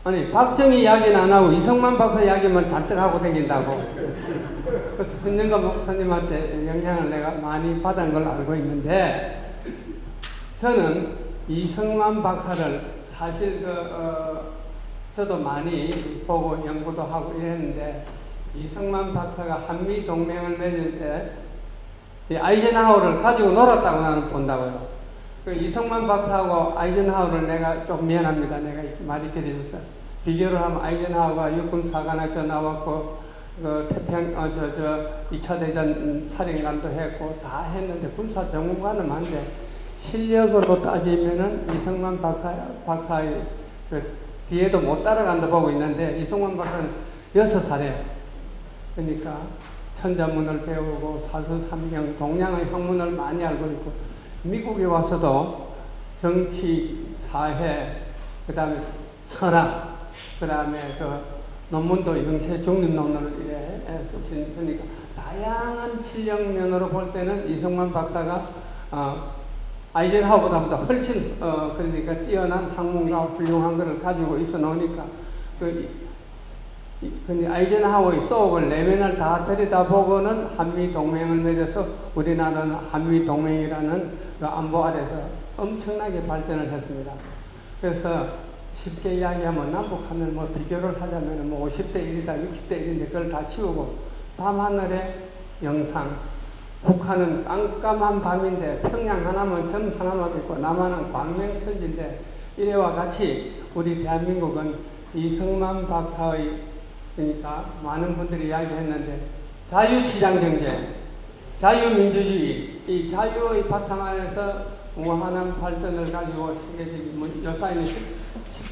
아니 박정희 이야기는 안 하고 이승만 박사 이야기만 잔뜩 하고 다닌다고. 그래서 현정관 목사님한테 영향을 내가 많이 받은 걸 알고 있는데 저는 이승만 박사를 사실 저도 많이 보고 연구도 하고 이랬는데 이승만 박사가 한미 동맹을 맺을 때 이 아이젠하워를 가지고 놀았다고 나는 본다고요. 그 이승만 박사하고 아이젠하워를 내가 좀 미안합니다. 내가 말이 길어져서 비교를 하면 아이젠하워가 육군사관학교 나왔고 그 태평 2차 대전 사령관도 했고 다 했는데 군사 전문가는 한데 실력으로 따지면은 이승만 박사의 그 뒤에도 못 따라간다 보고 있는데 이승만 박사는 6살이에요. 그러니까 천자문을 배우고 사수삼경 동양의 학문을 많이 알고 있고 미국에 와서도 정치, 사회, 그 다음에 철학, 그 다음에 그 논문도 영세 중립 논문을 쓰신 그러니까 다양한 실력면으로 볼 때는 이승만 박사가 아이젠하워보다 훨씬 그러니까 뛰어난 학문과 훌륭한 것을 가지고 있어 놓으니까 근데 아이젠하워의 속을 내면을 다 들여다보고는 한미동맹을 맺어서 우리나라는 한미동맹이라는 그 안보 아래서 엄청나게 발전을 했습니다. 그래서 쉽게 이야기하면 남북한을 뭐 비교를 하자면 뭐 50대 1이다 60대 1인데 그걸 다 치우고 밤하늘의 영상 북한은 깜깜한 밤인데 평양 하나면 점 하나만 있고 남한은 광명천지인데 이래와 같이 우리 대한민국은 이승만 박사의 그러니까 많은 분들이 이야기했는데 자유시장 경제, 자유민주주의 이 자유의 바탕 안에서 무한한 발전을 가지고 세계적인 요사이는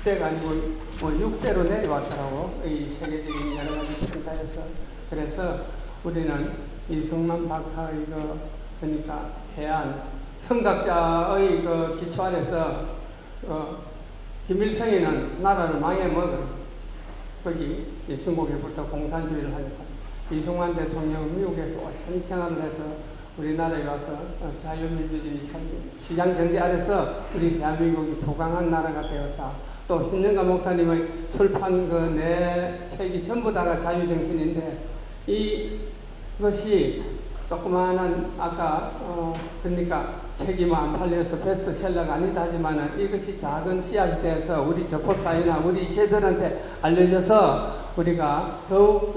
10대가 아니고 6대로 내려왔더라고 이 세계적인 여러 가지 평가에서. 그래서 우리는 이승만 박사의 그러니까 해안 성각자의 기초 아래서 김일성이는 나라를 망해먹은 거기 중국에부터 공산주의를 하니까 이승만 대통령은 미국에서 오랜 생활을 해서 우리나라에 와서 자유민주주의 시장경제 아래서 우리 대한민국이 부강한 나라가 되었다. 또 신영가 목사님의 출판 네 책이 전부 다가 자유정신인데 이것이 조그마한 아까 그러니까 책이 안 팔려서 베스트셀러가 아니다 하지만은 이것이 작은 씨앗이 돼서 우리 교포사회나 우리 세대들한테 알려져서 우리가 더욱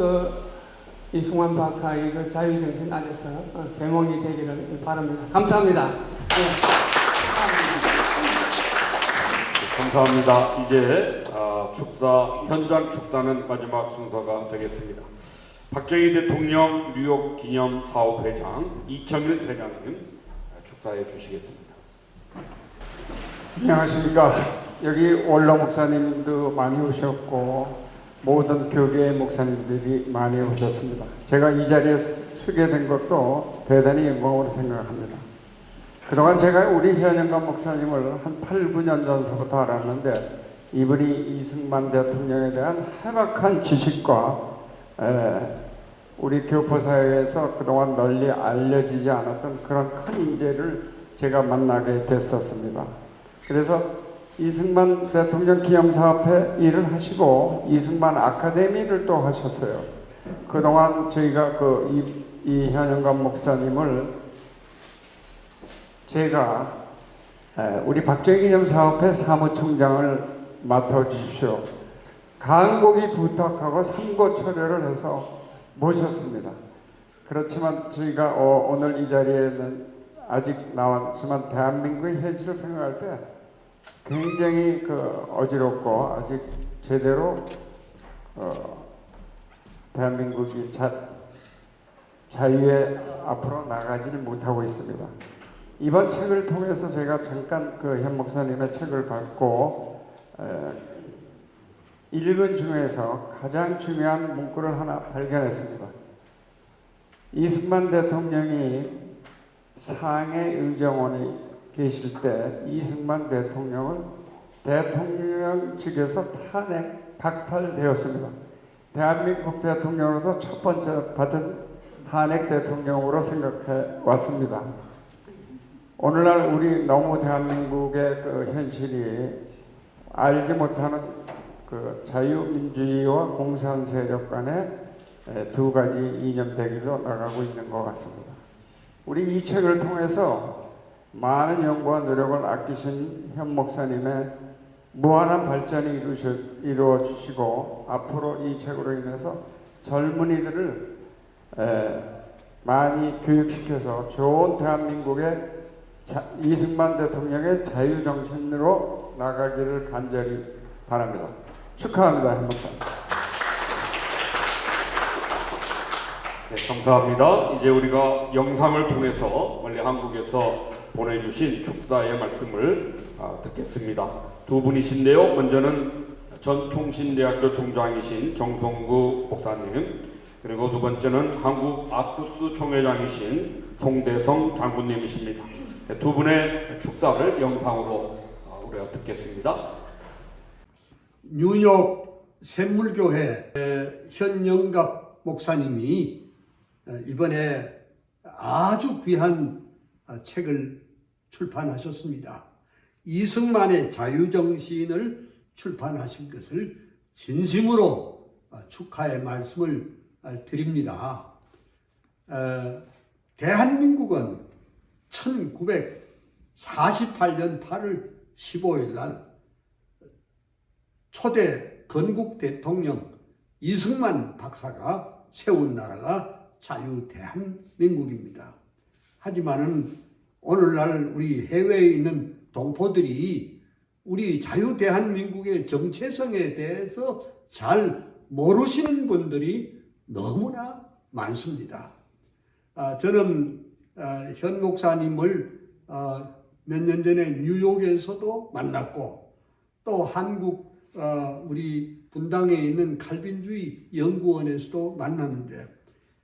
이승만 박사의 자유정신 아래서 대목이 되기를 바랍니다. 감사합니다. 감사합니다. 이제 현장 축사는 마지막 순서가 되겠습니다. 박정희 대통령 뉴욕 기념 사업회장 이청일 회장님 축사해 주시겠습니다. 안녕하십니까. 여기 원로 목사님도 많이 오셨고 모든 교계 목사님들이 많이 오셨습니다. 제가 이 자리에 서게 된 것도 대단히 영광으로 생각합니다. 그동안 제가 우리 현영관 목사님을 한 8, 9년 전서부터 알았는데 이분이 이승만 대통령에 대한 해박한 지식과 우리 교포사회에서 그동안 널리 알려지지 않았던 그런 큰 인재를 제가 만나게 됐었습니다. 그래서 이승만 대통령 기념사업회 일을 하시고 이승만 아카데미를 또 하셨어요. 그동안 저희가 이 현영관 목사님을 제가 우리 박정희 기념사업회 사무총장을 맡아주십시오. 간곡히 부탁하고 선거 철회를 해서 모셨습니다. 그렇지만 저희가 오늘 이 자리에는 아직 나왔지만 대한민국의 현실을 생각할 때 굉장히 어지럽고 아직 제대로 대한민국이 자유에 앞으로 나가지를 못하고 있습니다. 이번 책을 통해서 제가 잠깐 현 목사님의 책을 받고 읽은 중에서 가장 중요한 문구를 하나 발견했습니다. 이승만 대통령이 상해 의정원에 계실 때 이승만 대통령은 대통령 측에서 박탈되었습니다. 대한민국 대통령으로서 첫 번째 받은 탄핵 대통령으로 생각해 왔습니다. 오늘날 우리 너무 대한민국의 현실이 알지 못하는 자유민주주의와 공산 세력 간의 두 가지 이념 대결로 나가고 있는 것 같습니다. 우리 이 책을 통해서 많은 연구와 노력을 아끼신 현 목사님의 무한한 발전이 이루어지시고 앞으로 이 책으로 인해서 젊은이들을 많이 교육시켜서 좋은 대한민국의 이승만 대통령의 자유정신으로 나가기를 간절히 바랍니다. 축하합니다, 현 목사님. 네, 감사합니다. 이제 우리가 영상을 통해서 원래 한국에서 보내주신 축사의 말씀을 듣겠습니다. 두 분이신데요. 먼저는 전 총신대학교 총장이신 정성구 목사님, 그리고 두 번째는 한국 아쿠스 총회장이신 송대성 장군님이십니다. 네, 두 분의 축사를 영상으로 우리가 듣겠습니다. 뉴욕 샘물교회 현영갑 목사님이 이번에 아주 귀한 책을 출판하셨습니다. 이승만의 자유정신을 출판하신 것을 진심으로 축하의 말씀을 드립니다. 대한민국은 1948년 8월 15일 날 초대 건국 대통령 이승만 박사가 세운 나라가 자유 대한민국입니다. 하지만은 오늘날 우리 해외에 있는 동포들이 우리 자유 대한민국의 정체성에 대해서 잘 모르시는 분들이 너무나 많습니다. 저는 현 목사님을 몇 년 전에 뉴욕에서도 만났고 또 한국 우리 분당에 있는 칼빈주의 연구원에서도 만났는데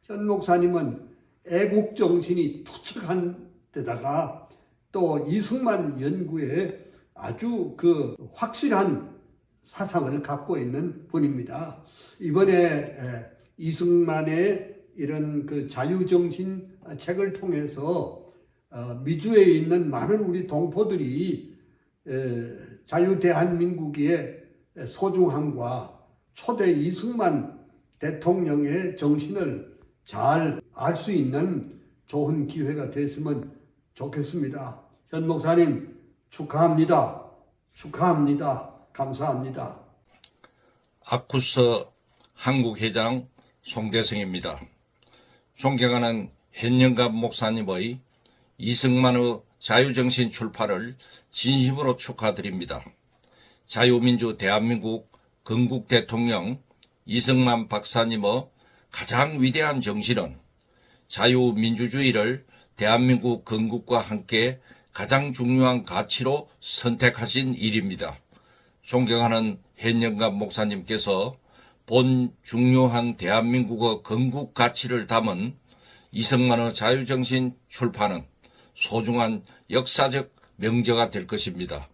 현 목사님은 애국 정신이 투척한 데다가 또 이승만 연구에 아주 그 확실한 사상을 갖고 있는 분입니다. 이번에 이승만의 이런 그 자유정신 책을 통해서 미주에 있는 많은 우리 동포들이 자유 대한민국의 소중함과 초대 이승만 대통령의 정신을 잘 알 수 있는 좋은 기회가 됐으면 좋겠습니다. 현 목사님 축하합니다. 축하합니다. 감사합니다. 아쿠스 한국회장 송대성입니다. 존경하는 현영갑 목사님의 이승만의 자유정신 출판을 진심으로 축하드립니다. 자유민주 대한민국 건국 대통령 이승만 박사님의 가장 위대한 정신은 자유민주주의를 대한민국 건국과 함께 가장 중요한 가치로 선택하신 일입니다. 존경하는 현영갑 목사님께서 본 중요한 대한민국의 건국 가치를 담은 이승만의 자유정신 출판은 소중한 역사적 명제가 될 것입니다.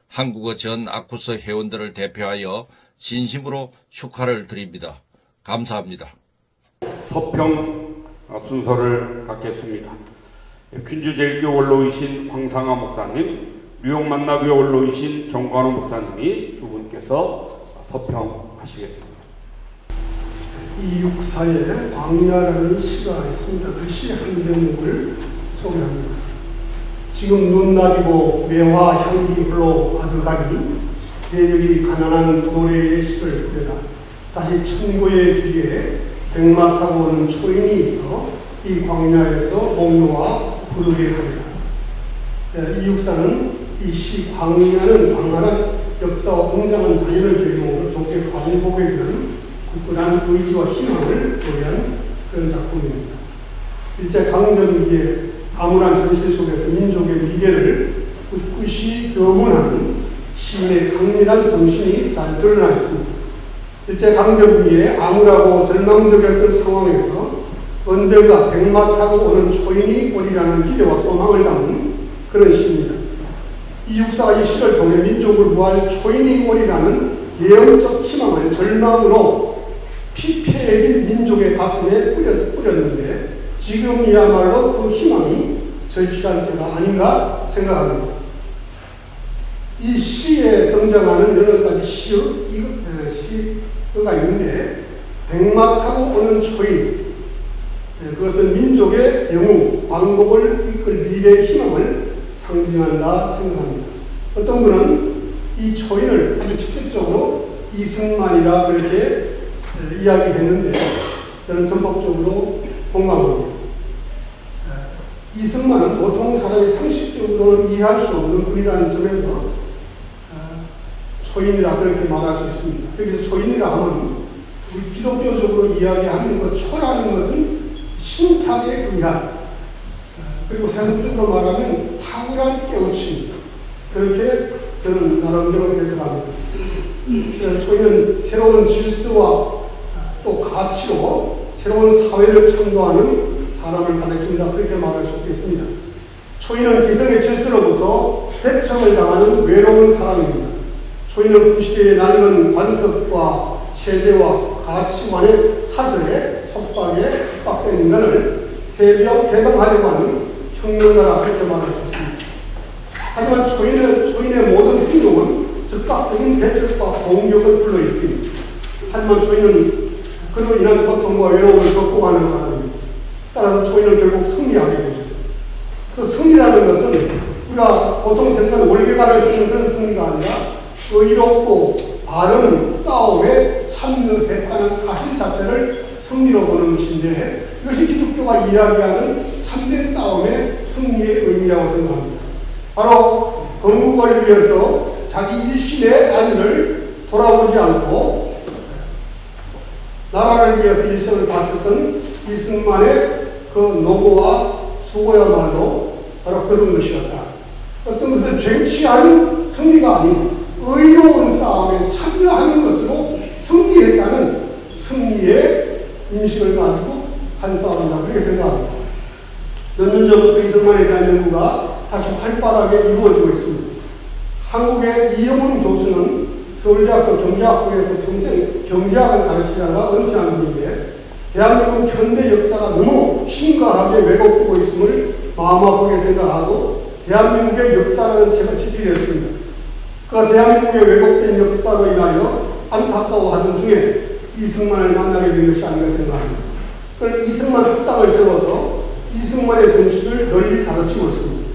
한국의 전 아쿠스 회원들을 대표하여 진심으로 축하를 드립니다. 감사합니다. 서평 순서를 갖겠습니다. 퀸즈제일교 원로이신 황상아 목사님, 뉴욕 만나교회 원로이신 정관호 목사님이 두 분께서 서평하시겠습니다. 이 육사에 광야라는 시가 있습니다. 그 시 한 대목을 소개합니다. 지금 눈 낮이고 매화 향기 흘러 가득하니 대적이 가난한 고래의 시를 부려라. 다시 천고의 뒤에 백마 타고 오는 초인이 있어 이 광야에서 목놓아 부르게 하리라. 이 육사는 이 시 광야는 광활한 역사와 웅장한 자연을 배경으로 좋게 관보게 되는 굳건한 의지와 희망을 노래한 그런 작품입니다. 일제 강점기에 암울한 현실 속에서 민족의 미래를 꿋꿋이 교문하는 시인의 강렬한 정신이 잘 드러나 있습니다. 일제 강점기에 암울하고 절망적이었던 상황에서 언젠가 백마 타고 오는 초인이 오리라는 기대와 소망을 담은 그런 시입니다. 이 육사가 이 시를 통해 민족을 구할 초인이 오리라는 예언적 희망을 절망으로 피폐해진 민족의 가슴에 뿌렸는데 지금이야말로 그 희망이 절실할 때가 아닌가 생각합니다. 이 시에 등장하는 여러 가지 시가 있는데 백마 타고 오는 초인, 그것은 민족의 영웅, 왕복을 이끌 미래의 희망을 상징한다 생각합니다. 어떤 분은 이 초인을 아주 직접적으로 이승만이라 그렇게 이야기했는데 저는 전폭적으로 공감합니다. 이승만은 보통 사람이 상식적으로는 이해할 수 없는 분이라는 점에서 초인이라 그렇게 말할 수 있습니다. 여기서 초인이라 하면 우리 기독교적으로 이야기하는 것, 초라는 것은 신탁에 의한, 그리고 세속적으로 말하면 탁월한 깨우침, 그렇게 저는 나름대로 해석합니다. 초인은 새로운 질서와 또 가치로 새로운 사회를 창조하는 사람을 가리킨다, 그렇게 말할 수 있겠습니다. 초인은 기성의 질서로부터 배척을 당하는 외로운 사람입니다. 초인은 그 시대의 낡은 관습과 체제와 가치관의 사슬에 속박에 속박된 인간을 해방하려고 하는 혁명가라, 그렇게 말할 수 있습니다. 하지만 초인의 모든 행동은 즉각적인 배척과 공격을 불러일으킵니다. 하지만 초인은 그로 인한 고통과 외로움을 극복하는 사람입니다. 따라서 초인은 결국 승리하게 되죠. 그 승리라는 것은 우리가 보통 생각하는 월계관을 쓰는 그런 승리가 아니라 의롭고 바른 싸움에 참여했다는 사실 자체를 승리로 보는 것인데 이것이 기독교가 이야기하는 참된 싸움의 승리의 의미라고 생각합니다. 바로 건국을 위해서 자기 일신의 안위를 돌아보지 않고 나라를 위해서 일생을 바쳤던 이승만의 그 노고와 수고야말로 바로 그런 것이었다. 어떤 것을 쟁취하는 승리가 아닌 의로운 싸움에 참여하는 것으로 승리했다는 승리의 인식을 가지고 한 싸움이라고 그렇게 생각합니다. 몇 년 전부터 이승만에 대한 연구가 다시 활발하게 이루어지고 있습니다. 한국의 이영훈 교수는 서울대학교 경제학부에서 평생 경제학을 가르치다가 은퇴한 분인데 대한민국 현대 역사가 너무 심각하게 왜곡되고 있음을 마음 아프게 생각하고 대한민국의 역사라는 책을 집필했습니다. 그 대한민국의 왜곡된 역사로 인하여 안타까워하던 중에 이승만을 만나게 된 것이 아닌가 생각합니다. 그래서 이승만 학당을 세워서 이승만의 정신을 널리 가르치고 있습니다.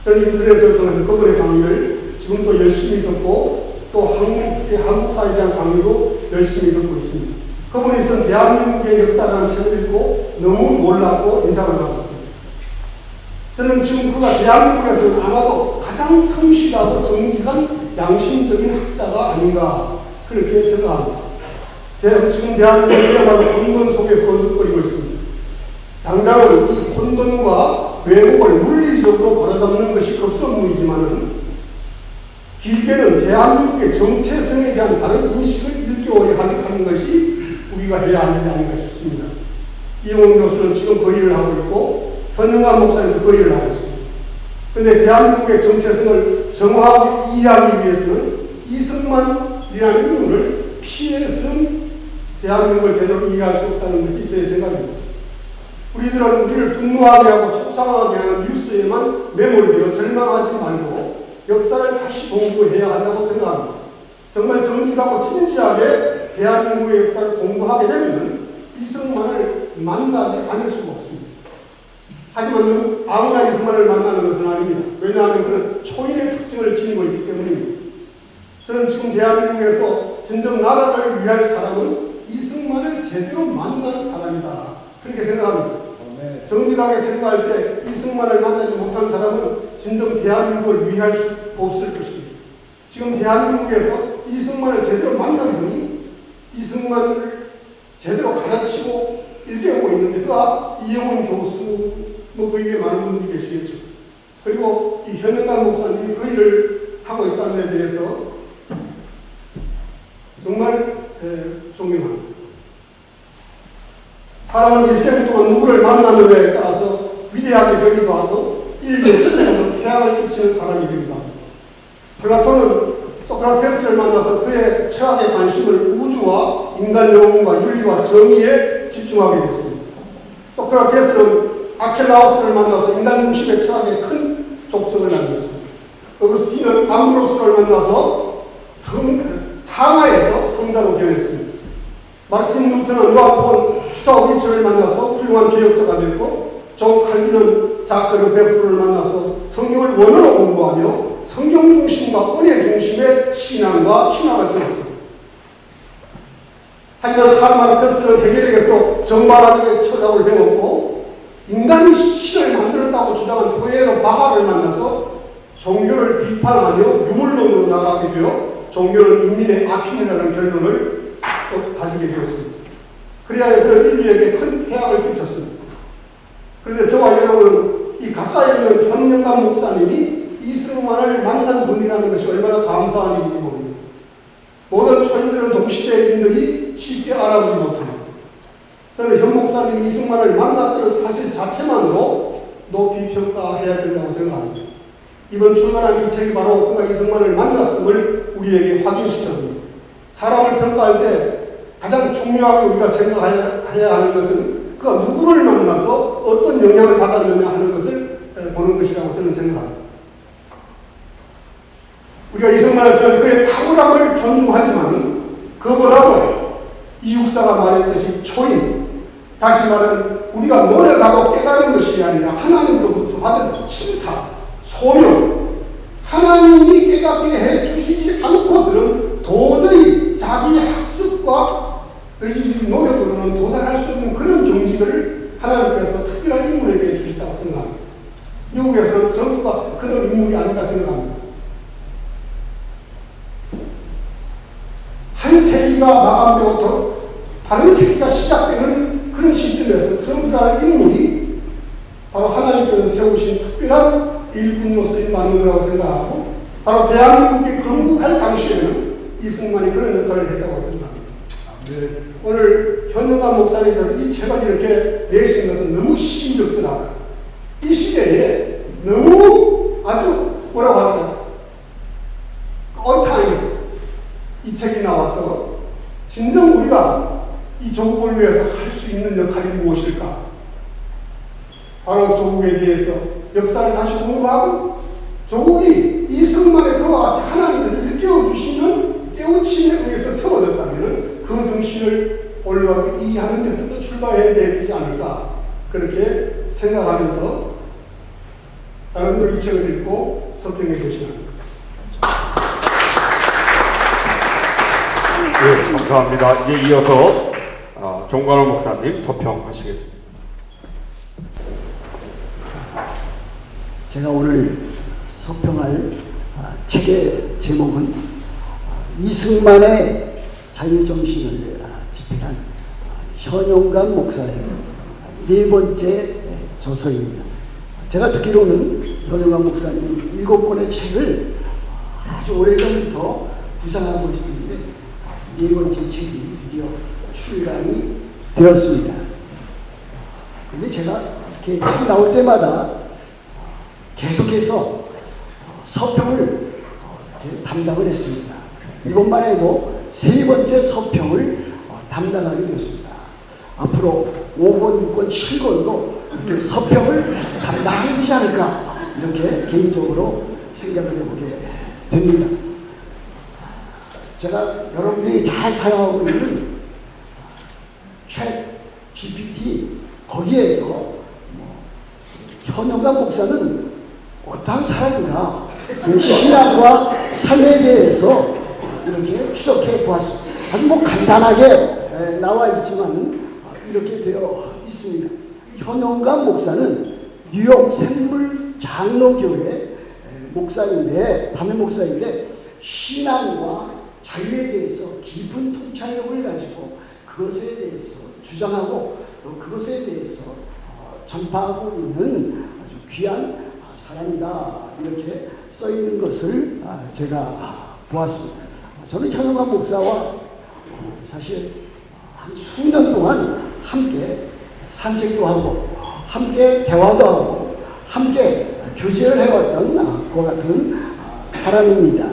저는 인터넷을 통해서 그분의 강의를 지금도 열심히 듣고 또 한국사에 대한 강의도 열심히 듣고 있습니다. 그분이 쓴 대한민국의 역사라는 책을 읽고 너무 놀랍고 인상을 받았습니다. 저는 지금 그가 대한민국에서는 아마도 가장 성실하고 정직한 양심적인 학자가 아닌가 그렇게 생각합니다. 지금 대한민국이야말로 혼돈 속에 거듭거리고 있습니다. 당장은 이 혼돈과 왜곡을 물리적으로 바로잡는 것이 급선무이지만은 길게는 대한민국의 정체성에 대한 바른 인식을 일깨워야 하는 것이 우리가 해야 하는 게 아닌가 싶습니다. 이용훈 교수는 지금 그 일을 하고 있고 현영환 목사님도 그 일을 하고 있습니다. 그런데 대한민국의 정체성을 정확하게 이해하기 위해서는 이승만이라는 인물을 피해서는 대한민국을 제대로 이해할 수 없다는 것이 제 생각입니다. 우리들은 우리를 분노하게 하고 속상하게 하는 뉴스에만 매몰되어 절망하지 말고 역사를 다시 공부해야 한다고 생각합니다. 정말 정직하고 진지하게 대한민국의 역사를 공부하게 되면 이승만을 만나지 않을 수가 없습니다. 하지만 아무나 이승만을 만나는 것은 아닙니다. 왜냐하면 그는 초인의 특징을 지니고 있기 때문입니다. 저는 지금 대한민국에서 진정 나라를 위할 사람은 이승만을 제대로 만난 사람이다. 그렇게 생각합니다. 정직하게 생각할 때 이승만을 만나지 못한 사람은 진정 대한민국을 위할 수 없을 것입니다. 지금 대한민국에서 이승만을 제대로 만난 분이 이승만을 제대로 가르치고 일깨우고 있는데 그가 이영훈 교수 뭐 그에게 많은 분들이 계시겠죠. 그리고 이 현영환 목사님이 그 일을 하고 있다는 데 대해서 정말 존경합니다. 사람은 일생 동안 누구를 만나느냐에 따라서 위대하게 되기도 하고 인류의 신에서 폐악을 끼치는 사람이 되기도 합니다. 플라톤은 소크라테스를 만나서 그의 철학의 관심을 우주와 인간 영혼과 윤리와 정의에 집중하게 됐습니다. 소크라테스는 아켈라우스를 만나서 인간 중심의 철학에 큰 족적을 남겼습니다. 어거스틴은 암브로스를 만나서 항아에서 성자로 변했습니다. 마르틴 루터는 요한폰 슈타우비츠를 만나서 훌륭한 개혁자가 됐고 존 칼빈은 자크 르베프를 만나서 성경을 원어로 공부하며 성경 중심과 은혜 중심의 신앙과 신학을 세웠습니다. 하지만 칼 마르크스는 헤겔에게서 정반화적인 철학을 배웠고 인간이 신을 만들었다고 주장한 포에로 바하를 만나서 종교를 비판하며 유물론으로 나가게 되어 종교는 인민의 악행이라는 결론을 가지게 되었습니다. 그래야 그런 인류에게 큰 폐악을 끼쳤습니다. 그런데 저와 여러분은 이 가까이 있는 현영환 목사님이 이승만을 만난 분이라는 것이 얼마나 감사한 일인지 모릅니다. 모든 초인들은 동시대인들이 쉽게 알아보지 못합니다. 저는 현 목사님이 이승만을 만났다는 사실 자체만으로 높이 평가해야 된다고 생각합니다. 이번 출간한 이 책이 바로 그가 이승만을 만났음을 우리에게 확인시켜줍니다. 사람을 평가할 때 가장 중요하게 우리가 생각해야 하는 것은 그가 누구를 만나서 어떤 영향을 받았느냐 하는 것을 보는 것이라고 저는 생각합니다. 우리가 이승만을 쓰는 그의 탁월함을 존중하지만 그보다도 이육사가 말했듯이 초인, 다시 말하면 우리가 노력하고 깨달은 것이 아니라 하나님으로부터 받은 신탁, 소명, 하나님이 깨닫게 해주시지 않고서는 도저히 자기 학습과 의지적 노력으로는 도달할 수 없는 것을 하나님께서 특별한 인물에게 주셨다고 생각합니다. 미국에서는 트럼프가 그런 인물이 아닌가 생각합니다. 한 세기가 마감되고 다른 세기가 시작되는 그런 시점에서 트럼프라는 인물이 바로 하나님께서 세우신 특별한 일꾼으로서의 만능이라고 생각하고, 바로 대한민국이 건국할 당시에는 이승만이 그런 역할을 했다고 생각합니다. 오늘 현영관 목사님께서 이 책을 이렇게 내신 것은 너무 시적절하다. 이 시대에 너무 아주 뭐라고 할까, 온타임 이 책이 나와서 진정 우리가 이 조국을 위해서 할 수 있는 역할이 무엇일까? 바로 조국에 대해서 역사를 다시 공부하고, 조국이 이승만의 그와 같이 하나님께서 일깨워주시는 깨우침에 의해서 세워졌다면 그 정신을 올바르게 이해하는 데서부터 출발해야 되지 않을까, 그렇게 생각하면서 여러분들 이 책을 읽고 성경에 계시는 네, 감사합니다. 이제 이어서 정관원 목사님 서평하시겠습니다. 제가 오늘 서평할 책의 제목은 이승만의 자유정신을 집필한 현영관 목사의 네 번째 저서입니다. 제가 듣기로는 현영관 목사님 7권의 책을 아주 오래전부터 구상하고 있었는데 네 번째 책이 드디어 출간이 되었습니다. 근데 제가 이렇게 책이 나올 때마다 계속해서 서평을 이렇게 담당을 했습니다. 이번만 해도 세 번째 서평을 담당하게 되었습니다. 앞으로 5권, 6권, 7권도 이렇게 서평을 담당하게 되지 않을까, 이렇게 개인적으로 생각을 해보게 됩니다. 제가 여러분들이 잘 사용하고 있는 챗 GPT, 거기에서 현영관 목사는 어떤 사람인가, 그 신앙과 삶에 대해서 이렇게 추적해 보았습니다. 아주 간단하게 나와 있지만 이렇게 되어 있습니다. 현영관 목사는 뉴욕 샘물 장로교회 목사인데, 담임 목사인데, 신앙과 자유에 대해서 깊은 통찰력을 가지고 그것에 대해서 주장하고 또 그것에 대해서 전파하고 있는 아주 귀한 사람이다, 이렇게 써 있는 것을 제가 보았습니다. 저는 현영관 목사와 사실 한 수년 동안 함께 산책도 하고 함께 대화도 하고 함께 교제를 해왔던 그와 같은 사람입니다.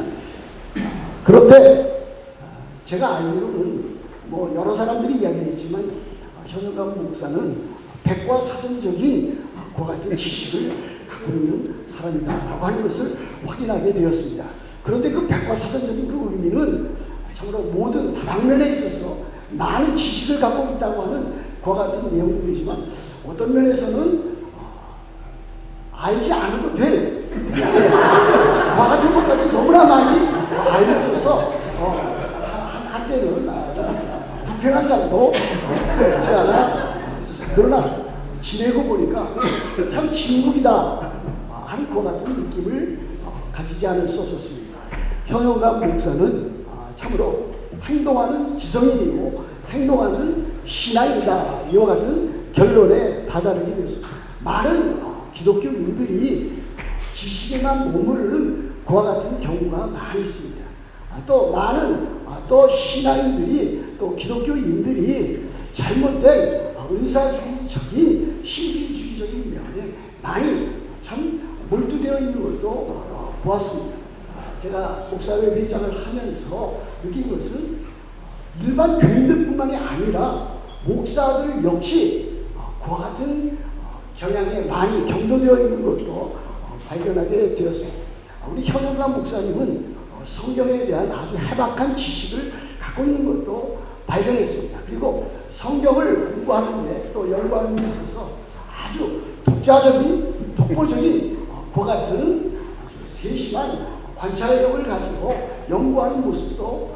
그런데 제가 알기로는 여러 사람들이 이야기했지만 현영관 목사는 백과사전적인 그와 같은 지식을 갖고 있는 사람이다라고 하는 것을 확인하게 되었습니다. 그런데 그 백과사전적인 그 의미는 참으로 모든 다방면에 있어서 많은 지식을 갖고 있다고 하는 그와 같은 내용도 되지만, 어떤 면에서는 알지 않아도 될 그와 같은 것까지 너무나 많이 알려줘서 한때는 불편한 점도 없지 않아 있었습니다. 그러나 지내고 보니까 참 진국이다 하는 것 같은 느낌을 가지지 않을 수 없었습니다. 현영관 목사는 참으로 행동하는 지성인이고 행동하는 신앙이다, 이와 같은 결론에 다다르게 되었습니다. 많은 기독교인들이 지식에만 머무르는 그와 같은 경우가 많이 있습니다. 또 많은 또 신앙인들이, 또 기독교인들이 잘못된 의사주의적인 신비주의적인 면에 많이 참 몰두되어 있는 것도 보았습니다. 제가 목사회 회장을 하면서 느낀 것은 일반 교인들뿐만이 아니라 목사들 역시 그와 같은 경향에 많이 경도되어 있는 것도 발견하게 되었습니다. 우리 현영관 목사님은 성경에 대한 아주 해박한 지식을 갖고 있는 것도 발견했습니다. 그리고 성경을 공부하는데 또 연구하는 데 있어서 아주 독자적인, 독보적인 그와 같은 아주 세심한 관찰력을 가지고 연구하는 모습도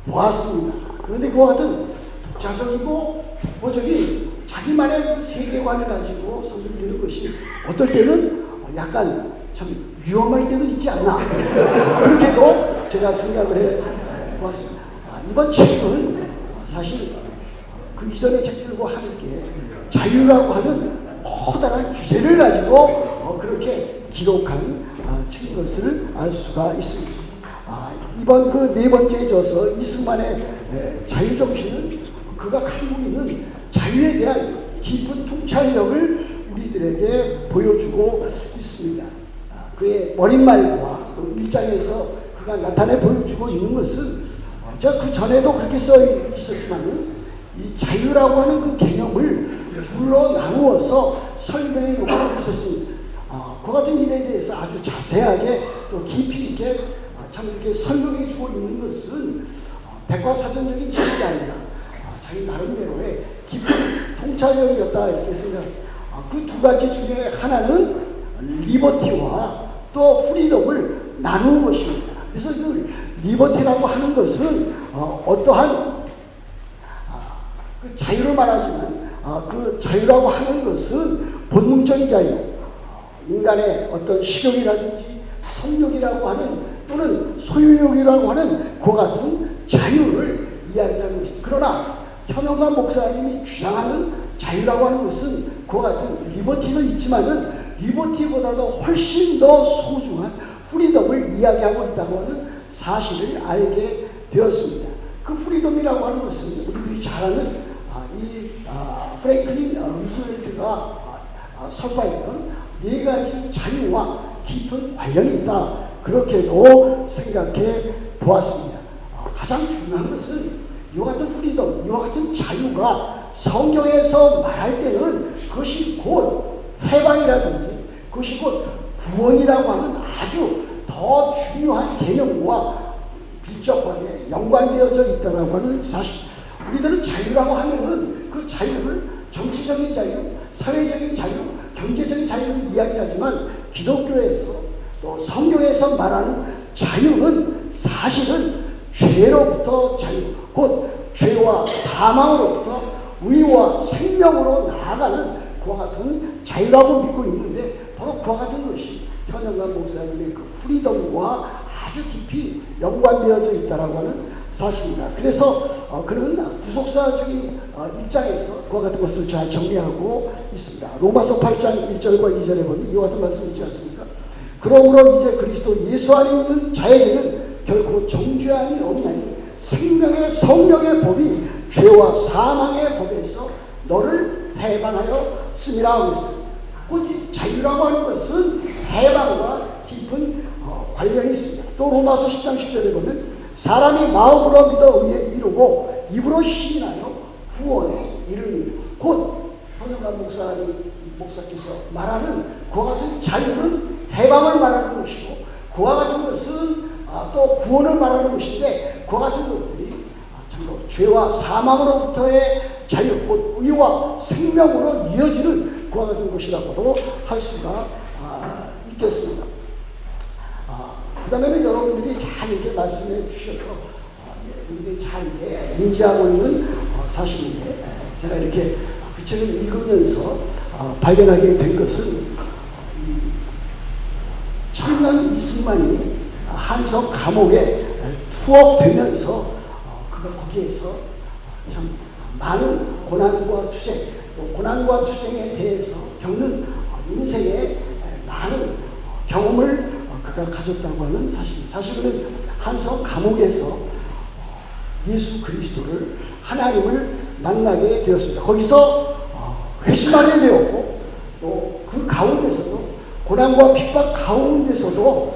보았습니다. 그런데 그와 같은 독자적이고 독보적인 자기 자기만의 그 세계관을 가지고 선들리는 것이 어떨 때는 약간 참 위험할 때도 있지 않나 그렇게도 제가 생각을 해 보았습니다. 이번 책은 사실 그 이전의 책들과 함께 자유라고 하는 커다란 주제를 가지고 그렇게 기록한 책인 것을 알 수가 있습니다. 이번 그 네 번째에 져서 이승만의 자유정신은 그가 가지고 있는 자유에 대한 깊은 통찰력을 우리들에게 보여주고 있습니다. 그의 머릿말과 또 일장에서 그가 나타내 보여주고 있는 것은 제가 그 전에도 그렇게 써 있었지만은 이 자유라고 하는 그 개념을 둘로 나누어서 설명해 놓고 있었습니다. 그 같은 일에 대해서 아주 자세하게 또 깊이 있게 참 이렇게 설명해 주고 있는 것은 백과사전적인 지식이 아니라 자기 나름대로의 깊은 통찰력이었다 이렇게 생각합니다. 그 두 가지 중에 하나는 리버티와 또 프리덤을 나누는 것입니다. 그래서 그 리버티라고 하는 것은 어떠한 그 자유를 말하지만 그 자유라고 하는 것은 본능적인 자유, 인간의 어떤 식욕이라든지 성욕이라고 하는 또는 소유욕이라고 하는 그 같은 자유를 이야기하는 것입니다. 그러나 현영관 목사님이 주장하는 자유라고 하는 것은 그 같은 리버티도 있지만은 리버티보다도 훨씬 더 소중한 프리덤을 이야기하고 있다고 하는 사실을 알게 되었습니다. 그 프리덤이라고 하는 것은 우리들이 잘 아는 프랭클린 루즈벨트가 설파했던 네 가지 자유와 깊은 관련이 있다. 그렇게도 생각해 보았습니다. 가장 중요한 것은 이와 같은 프리덤, 이와 같은 자유가 성경에서 말할 때는 그것이 곧 해방이라든지 그것이 곧 구원이라고 하는 아주 더 중요한 개념과 밀접하게 연관되어져 있다고 하는 사실. 우리들은 자유라고 하면은 그 자유를 정치적인 자유, 사회적인 자유, 경제적인 자유를 이야기하지만 기독교에서 또 성경에서 말하는 자유는 사실은 죄로부터 자유, 곧 죄와 사망으로부터 의와 생명으로 나아가는 그와 같은 자유라고 믿고 있는데 바로 그와 같은 것이 현영관 목사님의 그 프리덤과 아주 깊이 연관되어져 있다라고 하는 사실입니다. 그래서 그는 구속사적인 입장에서 그와 같은 것을 잘 정리하고 있습니다. 로마서 8장 1절과 2절에 보면 이와 같은 말씀이 있지 않습니까? 그러므로 이제 그리스도 예수 안에 있는 자에게는 결코 정죄함이 없나니 생명의 성령의 법이 죄와 사망의 법에서 너를 해방하였음이라 하고 있습니다. 곧 이 자유라고 하는 것은 해방과 깊은 관련이 있습니다. 또 로마서 10장 10절에 보면 사람이 마음으로 믿어 의에 이루고 입으로 시인하여 구원에 이르니 곧 현영관 목사께서 말하는 그와 같은 자유는 해방을 말하는 것이고 그와 같은 것은 또 구원을 말하는 것인데 그와 같은 것들이 참으로 죄와 사망으로부터의 자유 곧 의와 생명으로 이어지는 그와 같은 것이라고도 할 수가 있겠습니다. 그 다음에는 여러분들이 잘 이렇게 말씀해 주셔서 우리들이 잘 이제 인지하고 있는 사실인데 제가 이렇게 그 책을 읽으면서 발견하게 된 것은 청년 이승만이 한석 감옥에 투옥되면서 그가 거기에서 참 많은 고난과 투쟁 또 고난과 투쟁에 대해서 겪는 인생의 많은 경험을 그가 가졌다고 하는 사실입니다. 사실은 한석 감옥에서 예수 그리스도를 하나님을 만나게 되었습니다. 거기서 회심하게 되었고 또 그 가운데서도 고난과 핍박 가운데서도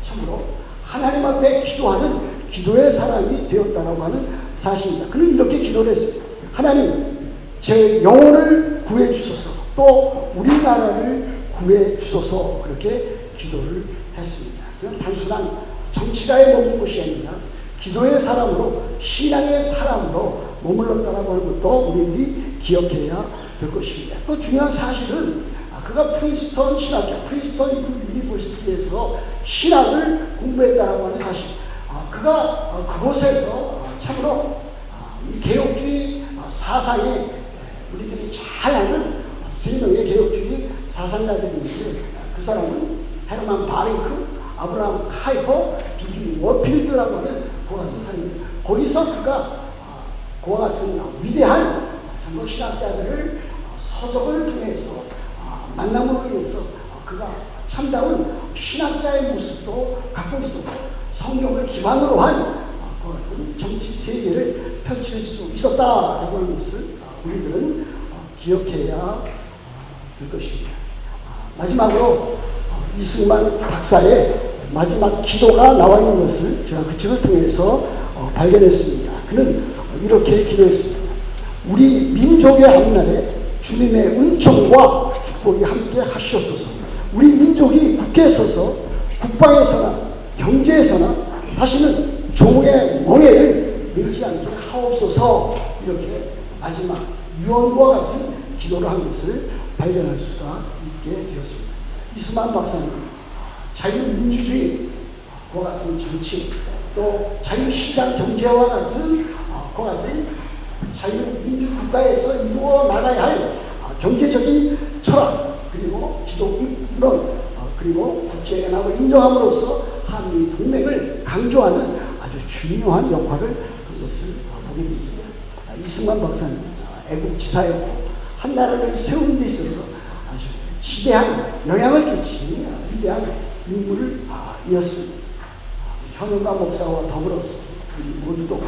참으로 하나님 앞에 기도하는 기도의 사람이 되었다라고 하는 사실입니다. 그는 이렇게 기도를 했습니다. 하나님 제 영혼을 구해 주소서 또 우리나라를 구해 주소서 그렇게 기도를 했습니다. 그냥 단순한 정치가에 머문 것이 아니라 기도의 사람으로 신앙의 사람으로 머물렀다라고 하는 것도 우리들이 기억해야 될 것입니다. 또 중요한 사실은 그가 프린스턴 신학교, 프린스턴 유니버시티에서 신학을 공부했다라고 하는 사실. 그가 그곳에서 참으로 이 개혁주의 사상에 우리들이 잘 아는 세 명의 개혁주의 사상가들이 있는데 그 사람은 헤르만 바링크, 아브라함 카이퍼, 비비 워필드라고 하는 그와 같은 사람입니다. 거기서 그가 그와 같은 위대한 정말 신학자들을 서적을 통해서 만남으로 인해서 그가 참다운 신학자의 모습도 갖고 있었고 성경을 기반으로 한 그와 같은 정치 세계를 펼칠 수 있었다라고 하는 것을 우리들은 기억해야 될 것입니다. 마지막으로 이승만 박사의 마지막 기도가 나와 있는 것을 제가 그 책을 통해서 발견했습니다. 그는 이렇게 기도했습니다. 우리 민족의 앞날에 주님의 은총과 축복이 함께 하시옵소서. 우리 민족이 국회에 서서 국방에서나 경제에서나 다시는 종의 멍에를 매지 않게 하옵소서. 이렇게 마지막 유언과 같은 기도를 한 것을 발견할 수가 있게 되었습니다. 이승만 박사는 자유민주주의 그와 같은 정치, 또 자유시장 경제와 같은 그와 같은 자유민주국가에서 이루어 나가야 할 경제적인 철학, 그리고 기독교 이론, 그리고 국제연합을 인정함으로써 한미 동맹을 강조하는 아주 중요한 역할을 한 것을 보게 됩니다. 이승만 박사는 애국지사였고 한 나라를 세우는 데 있어서 아주 지대한 영향을 끼친 위대한 인물이었습니다. 현영가 목사와 더불어서 우리 모두도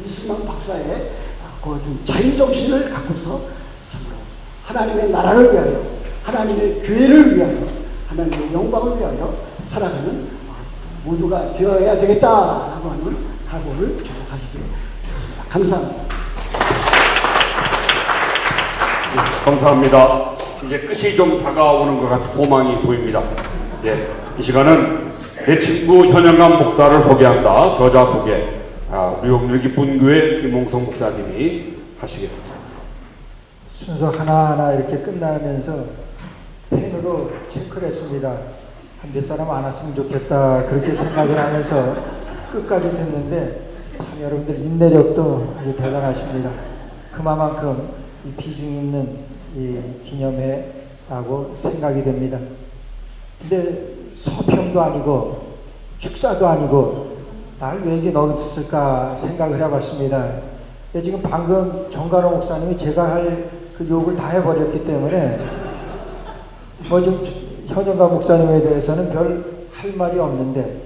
이승만 박사의 그 같은 자유정신을 갖고서 하나님의 나라를 위하여, 하나님의 교회를 위하여, 하나님의 영광을 위하여 살아가는 모두가 되어야 되겠다라고 하는 각오를 제가 가지게 되었습니다. 감사합니다. 감사합니다. 이제 끝이 좀 다가오는 것 같은 소망이 보입니다. 예, 이 시간은 내 친구 현영감 목사를 소개한다. 저자 소개. 뉴욕일기 분교회 김홍성 목사님이 하시겠습니다. 순서 하나하나 이렇게 끝나면서 펜으로 체크를 했습니다. 한 몇 사람 안 왔으면 좋겠다 그렇게 생각을 하면서 끝까지 됐는데 참 여러분들 인내력도 아주 대단하십니다. 그만큼 이 비중 있는 이 기념회라고 생각이 됩니다. 근데 서평도 아니고 축사도 아니고 날 왜 이게 넣었을까 생각을 해봤습니다. 지금 방금 정관호 목사님이 제가 할 그 욕을 다 해버렸기 때문에 뭐 좀 현영가 목사님에 대해서는 별 할 말이 없는데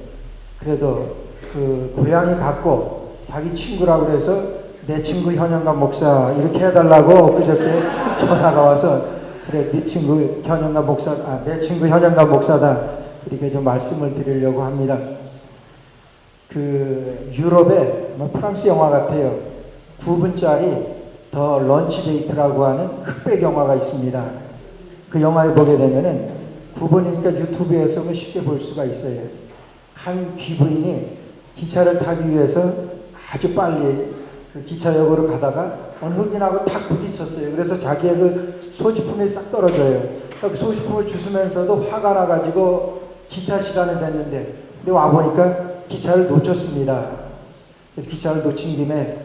그래도 그 고향이 같고 자기 친구라고 그래서 내 친구 현영가 목사 이렇게 해달라고 그저께 전화가 와서 그래 네 친구 현영가 목사 내 친구 현영가 목사다 이렇게 좀 말씀을 드리려고 합니다. 그 유럽의 프랑스 영화 같아요. 9분짜리 더 런치 데이트라고 하는 흑백 영화가 있습니다. 그 영화에 보게 되면은 9분이니까 유튜브에서 쉽게 볼 수가 있어요. 한 귀부인이 기차를 타기 위해서 아주 빨리 그 기차역으로 가다가 어느 흑인하고 탁 부딪혔어요. 그래서 자기의 그 소지품이 싹 떨어져요. 그 소지품을 주스면서도 화가 나가지고 기차 시간을 냈는데 근데 와보니까 기차를 놓쳤습니다. 기차를 놓친 김에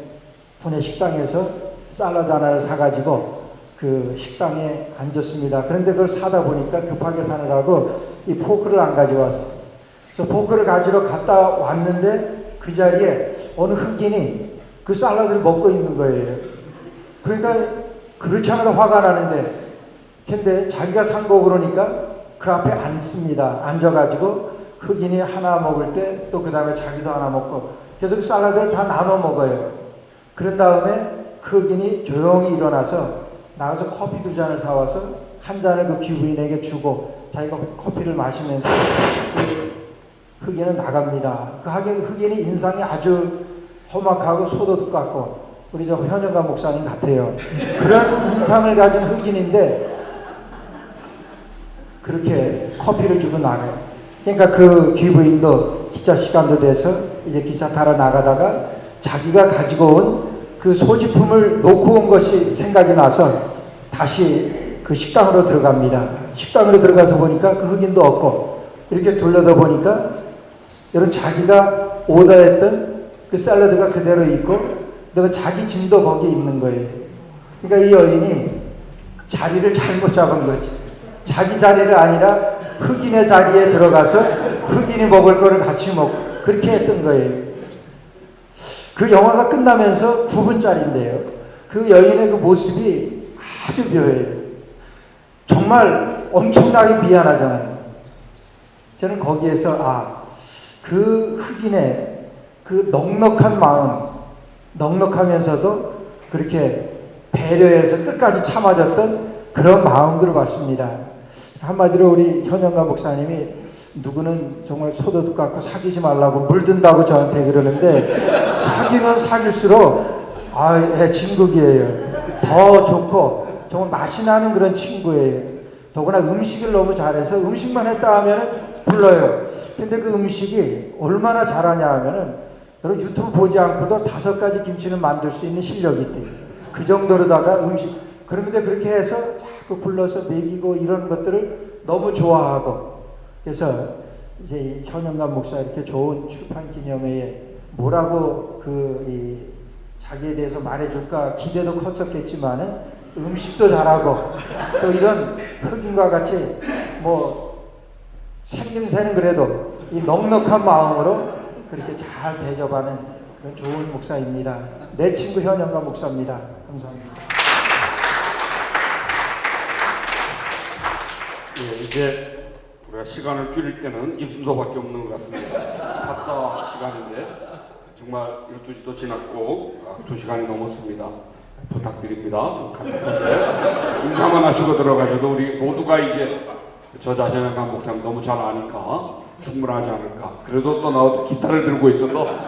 분해 식당에서 샐러드 하나를 사가지고 그 식당에 앉았습니다. 그런데 그걸 사다 보니까 급하게 사느라고 이 포크를 안 가져왔어요. 그래서 포크를 가지러 갔다 왔는데 그 자리에 어느 흑인이 그 샐러드를 먹고 있는 거예요. 그러니까 그렇지 않아도 화가 나는데 근데 자기가 산 거 그러니까 그 앞에 앉습니다. 앉아가지고 흑인이 하나 먹을 때 또 그 다음에 자기도 하나 먹고 그래서 그 샐러드를 다 나눠 먹어요. 그런 다음에 흑인이 조용히 일어나서 나가서 커피 2잔을 사와서 한 잔을 그 귀부인에게 주고 자기가 커피를 마시면서 그 흑인은 나갑니다. 그 흑인이 인상이 아주 험악하고 소도둑 같고 우리 저 현영가 목사님 같아요. 그런 인상을 가진 흑인인데 그렇게 커피를 주고 나가요. 그러니까 그 귀부인도 기차 시간도 돼서 이제 기차 타러 나가다가 자기가 가지고 온 그 소지품을 놓고 온 것이 생각이 나서 다시 그 식당으로 들어갑니다. 식당으로 들어가서 보니까 그 흑인도 없고 이렇게 둘러다 보니까 여러분 자기가 오더했던 그 샐러드가 그대로 있고 그다음에 자기 짐도 거기에 있는 거예요. 그러니까 이 여인이 자리를 잘못 잡은 거지. 자기 자리를 아니라 흑인의 자리에 들어가서 흑인이 먹을 거를 같이 먹고 그렇게 했던 거예요. 그 영화가 끝나면서 9분짜리인데요. 그 여인의 그 모습이 아주 묘해요. 정말 엄청나게 미안하잖아요. 저는 거기에서 그 흑인의 그 넉넉한 마음, 넉넉하면서도 그렇게 배려해서 끝까지 참아줬던 그런 마음들을 봤습니다. 한마디로 우리 현영감 목사님이 누구는 정말 소도둑 갖고 사귀지 말라고 물든다고 저한테 그러는데 사귀면 사귈수록 진국이에요. 더 좋고 정말 맛이 나는 그런 친구예요. 더구나 음식을 너무 잘해서 음식만 했다 하면은 불러요. 근데 그 음식이 얼마나 잘하냐 하면은 여러분 유튜브 보지 않고도 5가지 김치는 만들 수 있는 실력이 있대요. 그 정도로다가 그런데 그렇게 해서 자꾸 불러서 먹이고 이런 것들을 너무 좋아하고 그래서 이제 현영감 목사 이렇게 좋은 출판 기념회에 뭐라고 자기에 대해서 말해줄까 기대도 컸었겠지만은 음식도 잘하고 또 이런 흑인과 같이 생김새는 그래도 이 넉넉한 마음으로 그렇게 잘 대접하는 그런 좋은 목사입니다. 내 친구 현영감 목사입니다. 감사합니다. 예, 이제 우리가 시간을 줄일 때는 이 순서밖에 없는 것 같습니다. 답사 시간인데 정말 12시도 지났고 2시간이 넘었습니다. 부탁드립니다. 같이 인사만 하시고 들어가셔도 우리 모두가 이제 저자 현영감 목사님 너무 잘 아니까 충분하지 않을까. 그래도 또 나와서 기타를 들고 있어서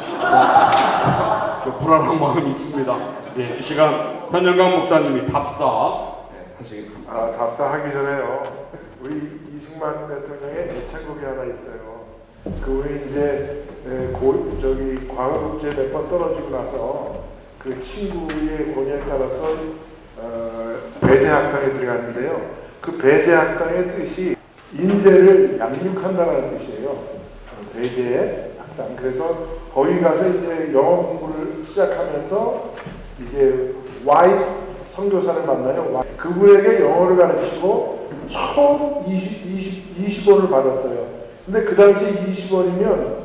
좀 불안한 마음이 있습니다. 네, 이 시간 현영감 목사님이 답사 하시겠습니다. 답사하기 전에요. 우리 이승만 대통령의 애창곡이 하나 있어요. 우리 이제 과거국제 몇 번 떨어지고 나서 그 친구의 권유에 따라서 배제학당에 들어갔는데요. 그 배제학당의 뜻이 인재를 양육한다는 뜻이에요. 배제학당. 그래서 거기 가서 이제 영어 공부를 시작하면서 이제 Y 선교사를 만나요. 그분에게 영어를 가르치고 처음 20원을 받았어요. 근데 그 당시 20원이면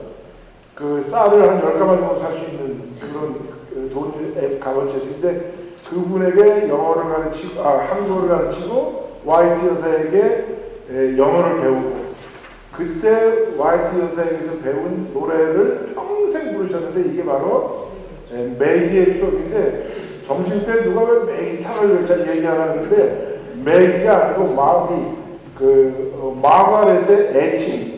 그 쌀을 한 10가마 정도 살 수 있는 그런 돈 값어치인데 그분에게 영어를 가르치고 한국어를 가르치고 화이트 여사에게 영어를 배우고 그때 화이트 여사에게서 배운 노래를 평생 부르셨는데 이게 바로 매기의 추억인데 점심때 누가 왜 매기탕을 얘기하는데 매기가 아니고 마가렛의 애칭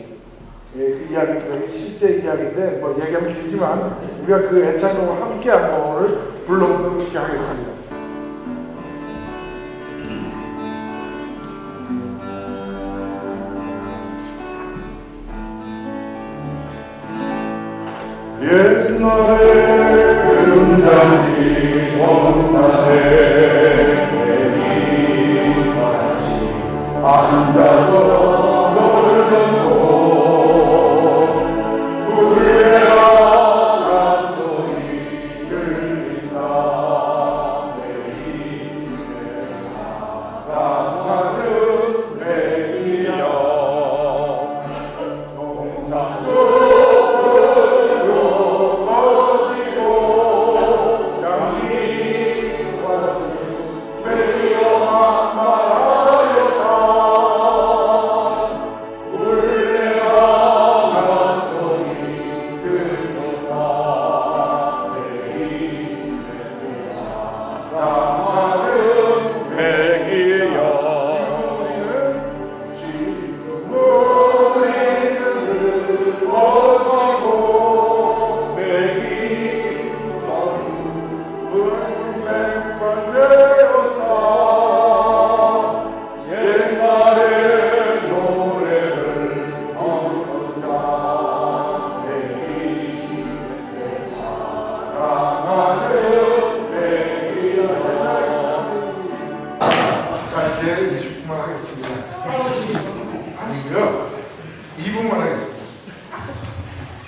그 이야기 실제 이야기인데 얘기하면 길지만 우리가 그 애창곡을 함께 한 번을 불러보도록 하겠습니다. 옛날에 금단이 동산에 매기같이 앉아서 놀던 곳 울레라 소리 들린다 매기의 사랑하는 매기여 동산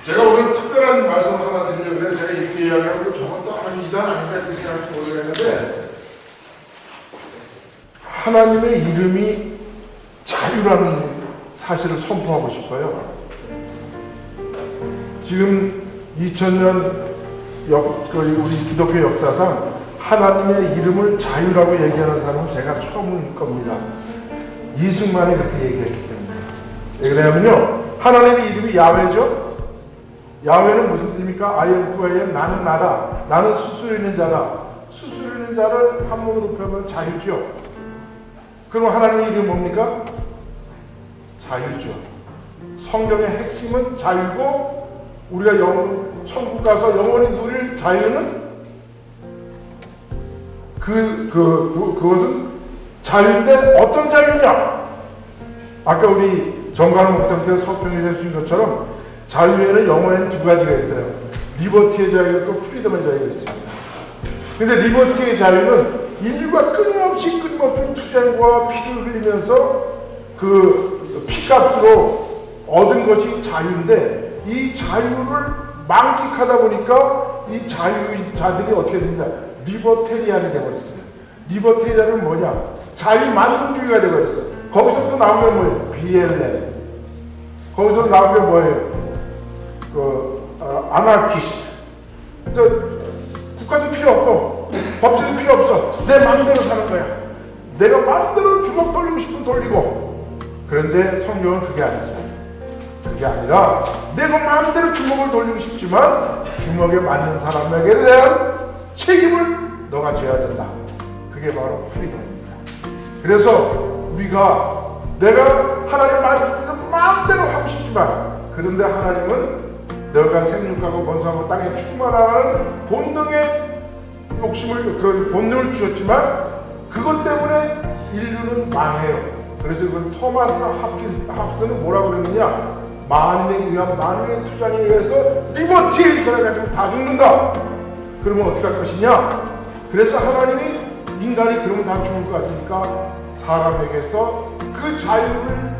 제가 오늘 특별한 말씀 하나 드리려고 제가 이렇게 이야기하고 저건 또 한 2단 아닌가 이렇게 생각할지 모르겠는데 하나님의 이름이 자유라는 사실을 선포하고 싶어요. 지금 2000년 우리 기독교 역사상 하나님의 이름을 자유라고 얘기하는 사람은 제가 처음일 겁니다. 이승만이 그렇게 얘기했기 때문에. 왜 그러냐면요, 하나님의 이름이 야훼죠. 야훼는 무슨 뜻입니까? I am who I am, 나는 나다. 나는 스스로 있는 자다. 스스로 있는 자를 한문으로 표현하면 자유죠. 그럼 하나님의 이름이 뭡니까? 자유죠. 성경의 핵심은 자유고, 우리가 천국 가서 영원히 누릴 자유는 그것은 자유인데 어떤 자유냐? 아까 우리 정관훈 목사님께서 서평에서 해주신 것처럼 자유에는 영어에는 두 가지가 있어요. 리버티의 자유가 있고 프리덤의 자유가 있습니다. 근데 리버티의 자유는 인류가 끊임없이 투쟁과 피를 흘리면서 그 피값으로 얻은 것이 자유인데, 이 자유를 만끽하다 보니까 이 자유자들이 어떻게 된다? 리버테리안이 되어버렸어요. 리버테리안은 뭐냐? 자유만능주의가 되어버렸어요. 거기서부터 나온 게 뭐예요? BLM. 거기서 나온 게 뭐예요? 아나키스트. 국가도 필요 없고 법제도 필요 없어. 내 마음대로 사는 거야. 내가 마음대로 주먹 돌리고 싶으면 돌리고. 그런데 성경은 그게 아니죠. 그게 아니라 내가 마음대로 주먹을 돌리고 싶지만 주먹에 맞는 사람에게 대한 책임을 너가 져야 된다. 그게 바로 프리덤입니다. 그래서 우리가 내가 하나님 말씀에서 마음대로 하고 싶지만, 그런데 하나님은 너가 생육하고 번성하고 땅에 충만하는 본능의 욕심을, 그 본능을 주셨지만 그것 때문에 인류는 망해요. 그래서 그 토마스 합스는 뭐라고 그랬느냐? 만인에 의한 만인의 투쟁에 의해서 리버티의 사람이 가지고 다 죽는다. 그러면 어떻게 할 것이냐? 그래서 하나님이 인간이 그러면 다 죽을 것 같으니까 사람에게서 그 자유를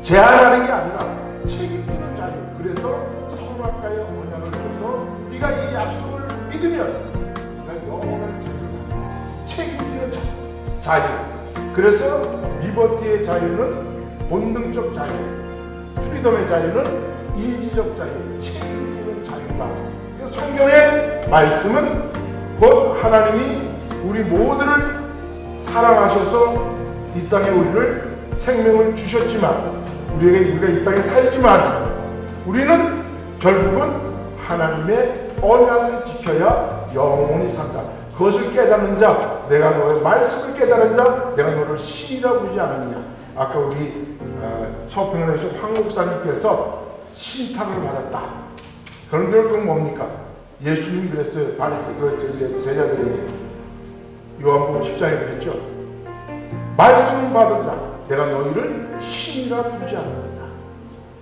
제한하는 게 아니라 책임지는 자유. 그래서 선악과의 언약을 줘서 네가 이 약속을 믿으면 네가 영원한 자유를 책임지는 자유. 그래서 리버티의 자유는 본능적 자유, 프리덤의 자유는 인지적 자유, 책임지는 자유다. 성경의 말씀은 곧 하나님이 우리 모두를 사랑하셔서 이 땅에 우리를 생명을 주셨지만, 우리가 이 땅에 살지만 우리는 결국은 하나님의 언약을 지켜야 영원히 산다. 그것을 깨닫는 자, 내가 너의 말씀을 깨달은 자, 내가 너를 신이라고 부르지 않았느냐. 아까 우리 서평을 해주신 황 목사님께서 신탁을 받았다. 그런 결국은 뭡니까? 예수님이 그랬어요. 제자들에게 요한복음 10장에 그랬죠. 말씀을 받으라. 내가 너희를 신이라 부르지 않는다.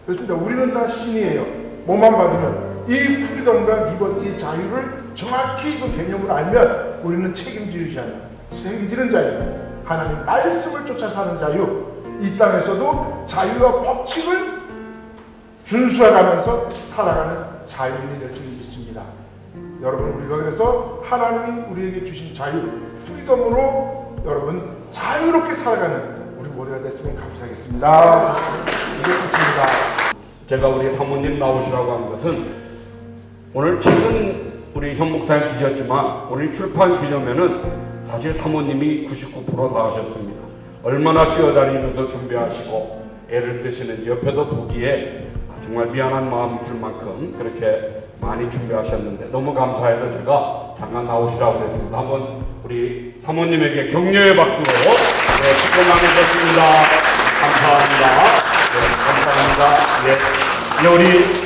그렇습니다. 우리는 다 신이에요. 뭐만 받으면. 이 프리덤과 리버티 자유를 정확히 그 개념을 알면 우리는 책임지는 자유, 하나님 말씀을 쫓아 사는 자유, 이 땅에서도 자유와 법칙을 준수해가면서 살아가는 자유인이 될 줄 믿습니다. 여러분, 우리가 그래서 하나님이 우리에게 주신 자유, 프리덤으로 여러분 자유롭게 살아가는 우리 모두가 됐으면 감사하겠습니다. 이게 끝입니다. 제가 우리 사모님 나오시라고 한 것은 오늘 최근 우리 현 목사님 주셨지만 오늘 출판 기념회는 사실 사모님이 99% 다 하셨습니다. 얼마나 뛰어다니면서 준비하시고 애를 쓰시는지 옆에서 보기에 정말 미안한 마음이 들 만큼 그렇게 많이 준비하셨는데 너무 감사해서 제가 잠깐 나오시라고 그랬습니다. 한번 우리 사모님에게 격려의 박수로 축복 나누셨습니다. 감사합니다. 감사합니다. 우리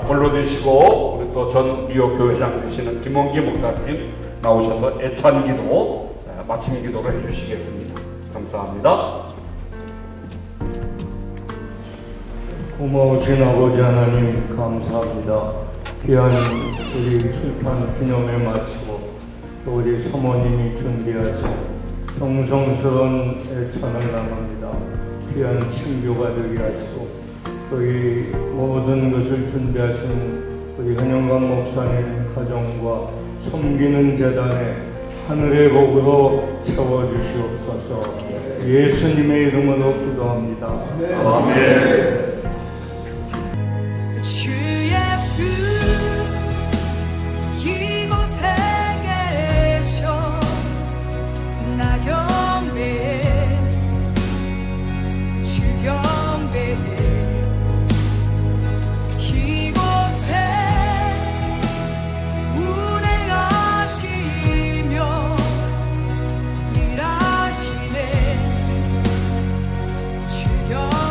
본로 되시고 우리 또 전 뉴욕 교회장 되시는 김원기 목사님 나오셔서 애찬기도 마침 기도를 해주시겠습니다. 감사합니다. 고마우신 아버지 하나님 감사합니다. 귀한 우리 출판 기념회 마치고 또 우리 사모님이 준비하신 정성스러운 애찬을 나눕니다. 귀한 신교가 되게 하시고 저희 모든 것을 준비하신 우리 현영관 목사님 가정과 섬기는 재단에 하늘의 복으로 채워주시옵소서. 예수님의 이름으로 기도합니다. 아멘. 주 예수 이곳에 계셔 나 경배해 주 경배해 이곳에 운행하시며 일하시네 주여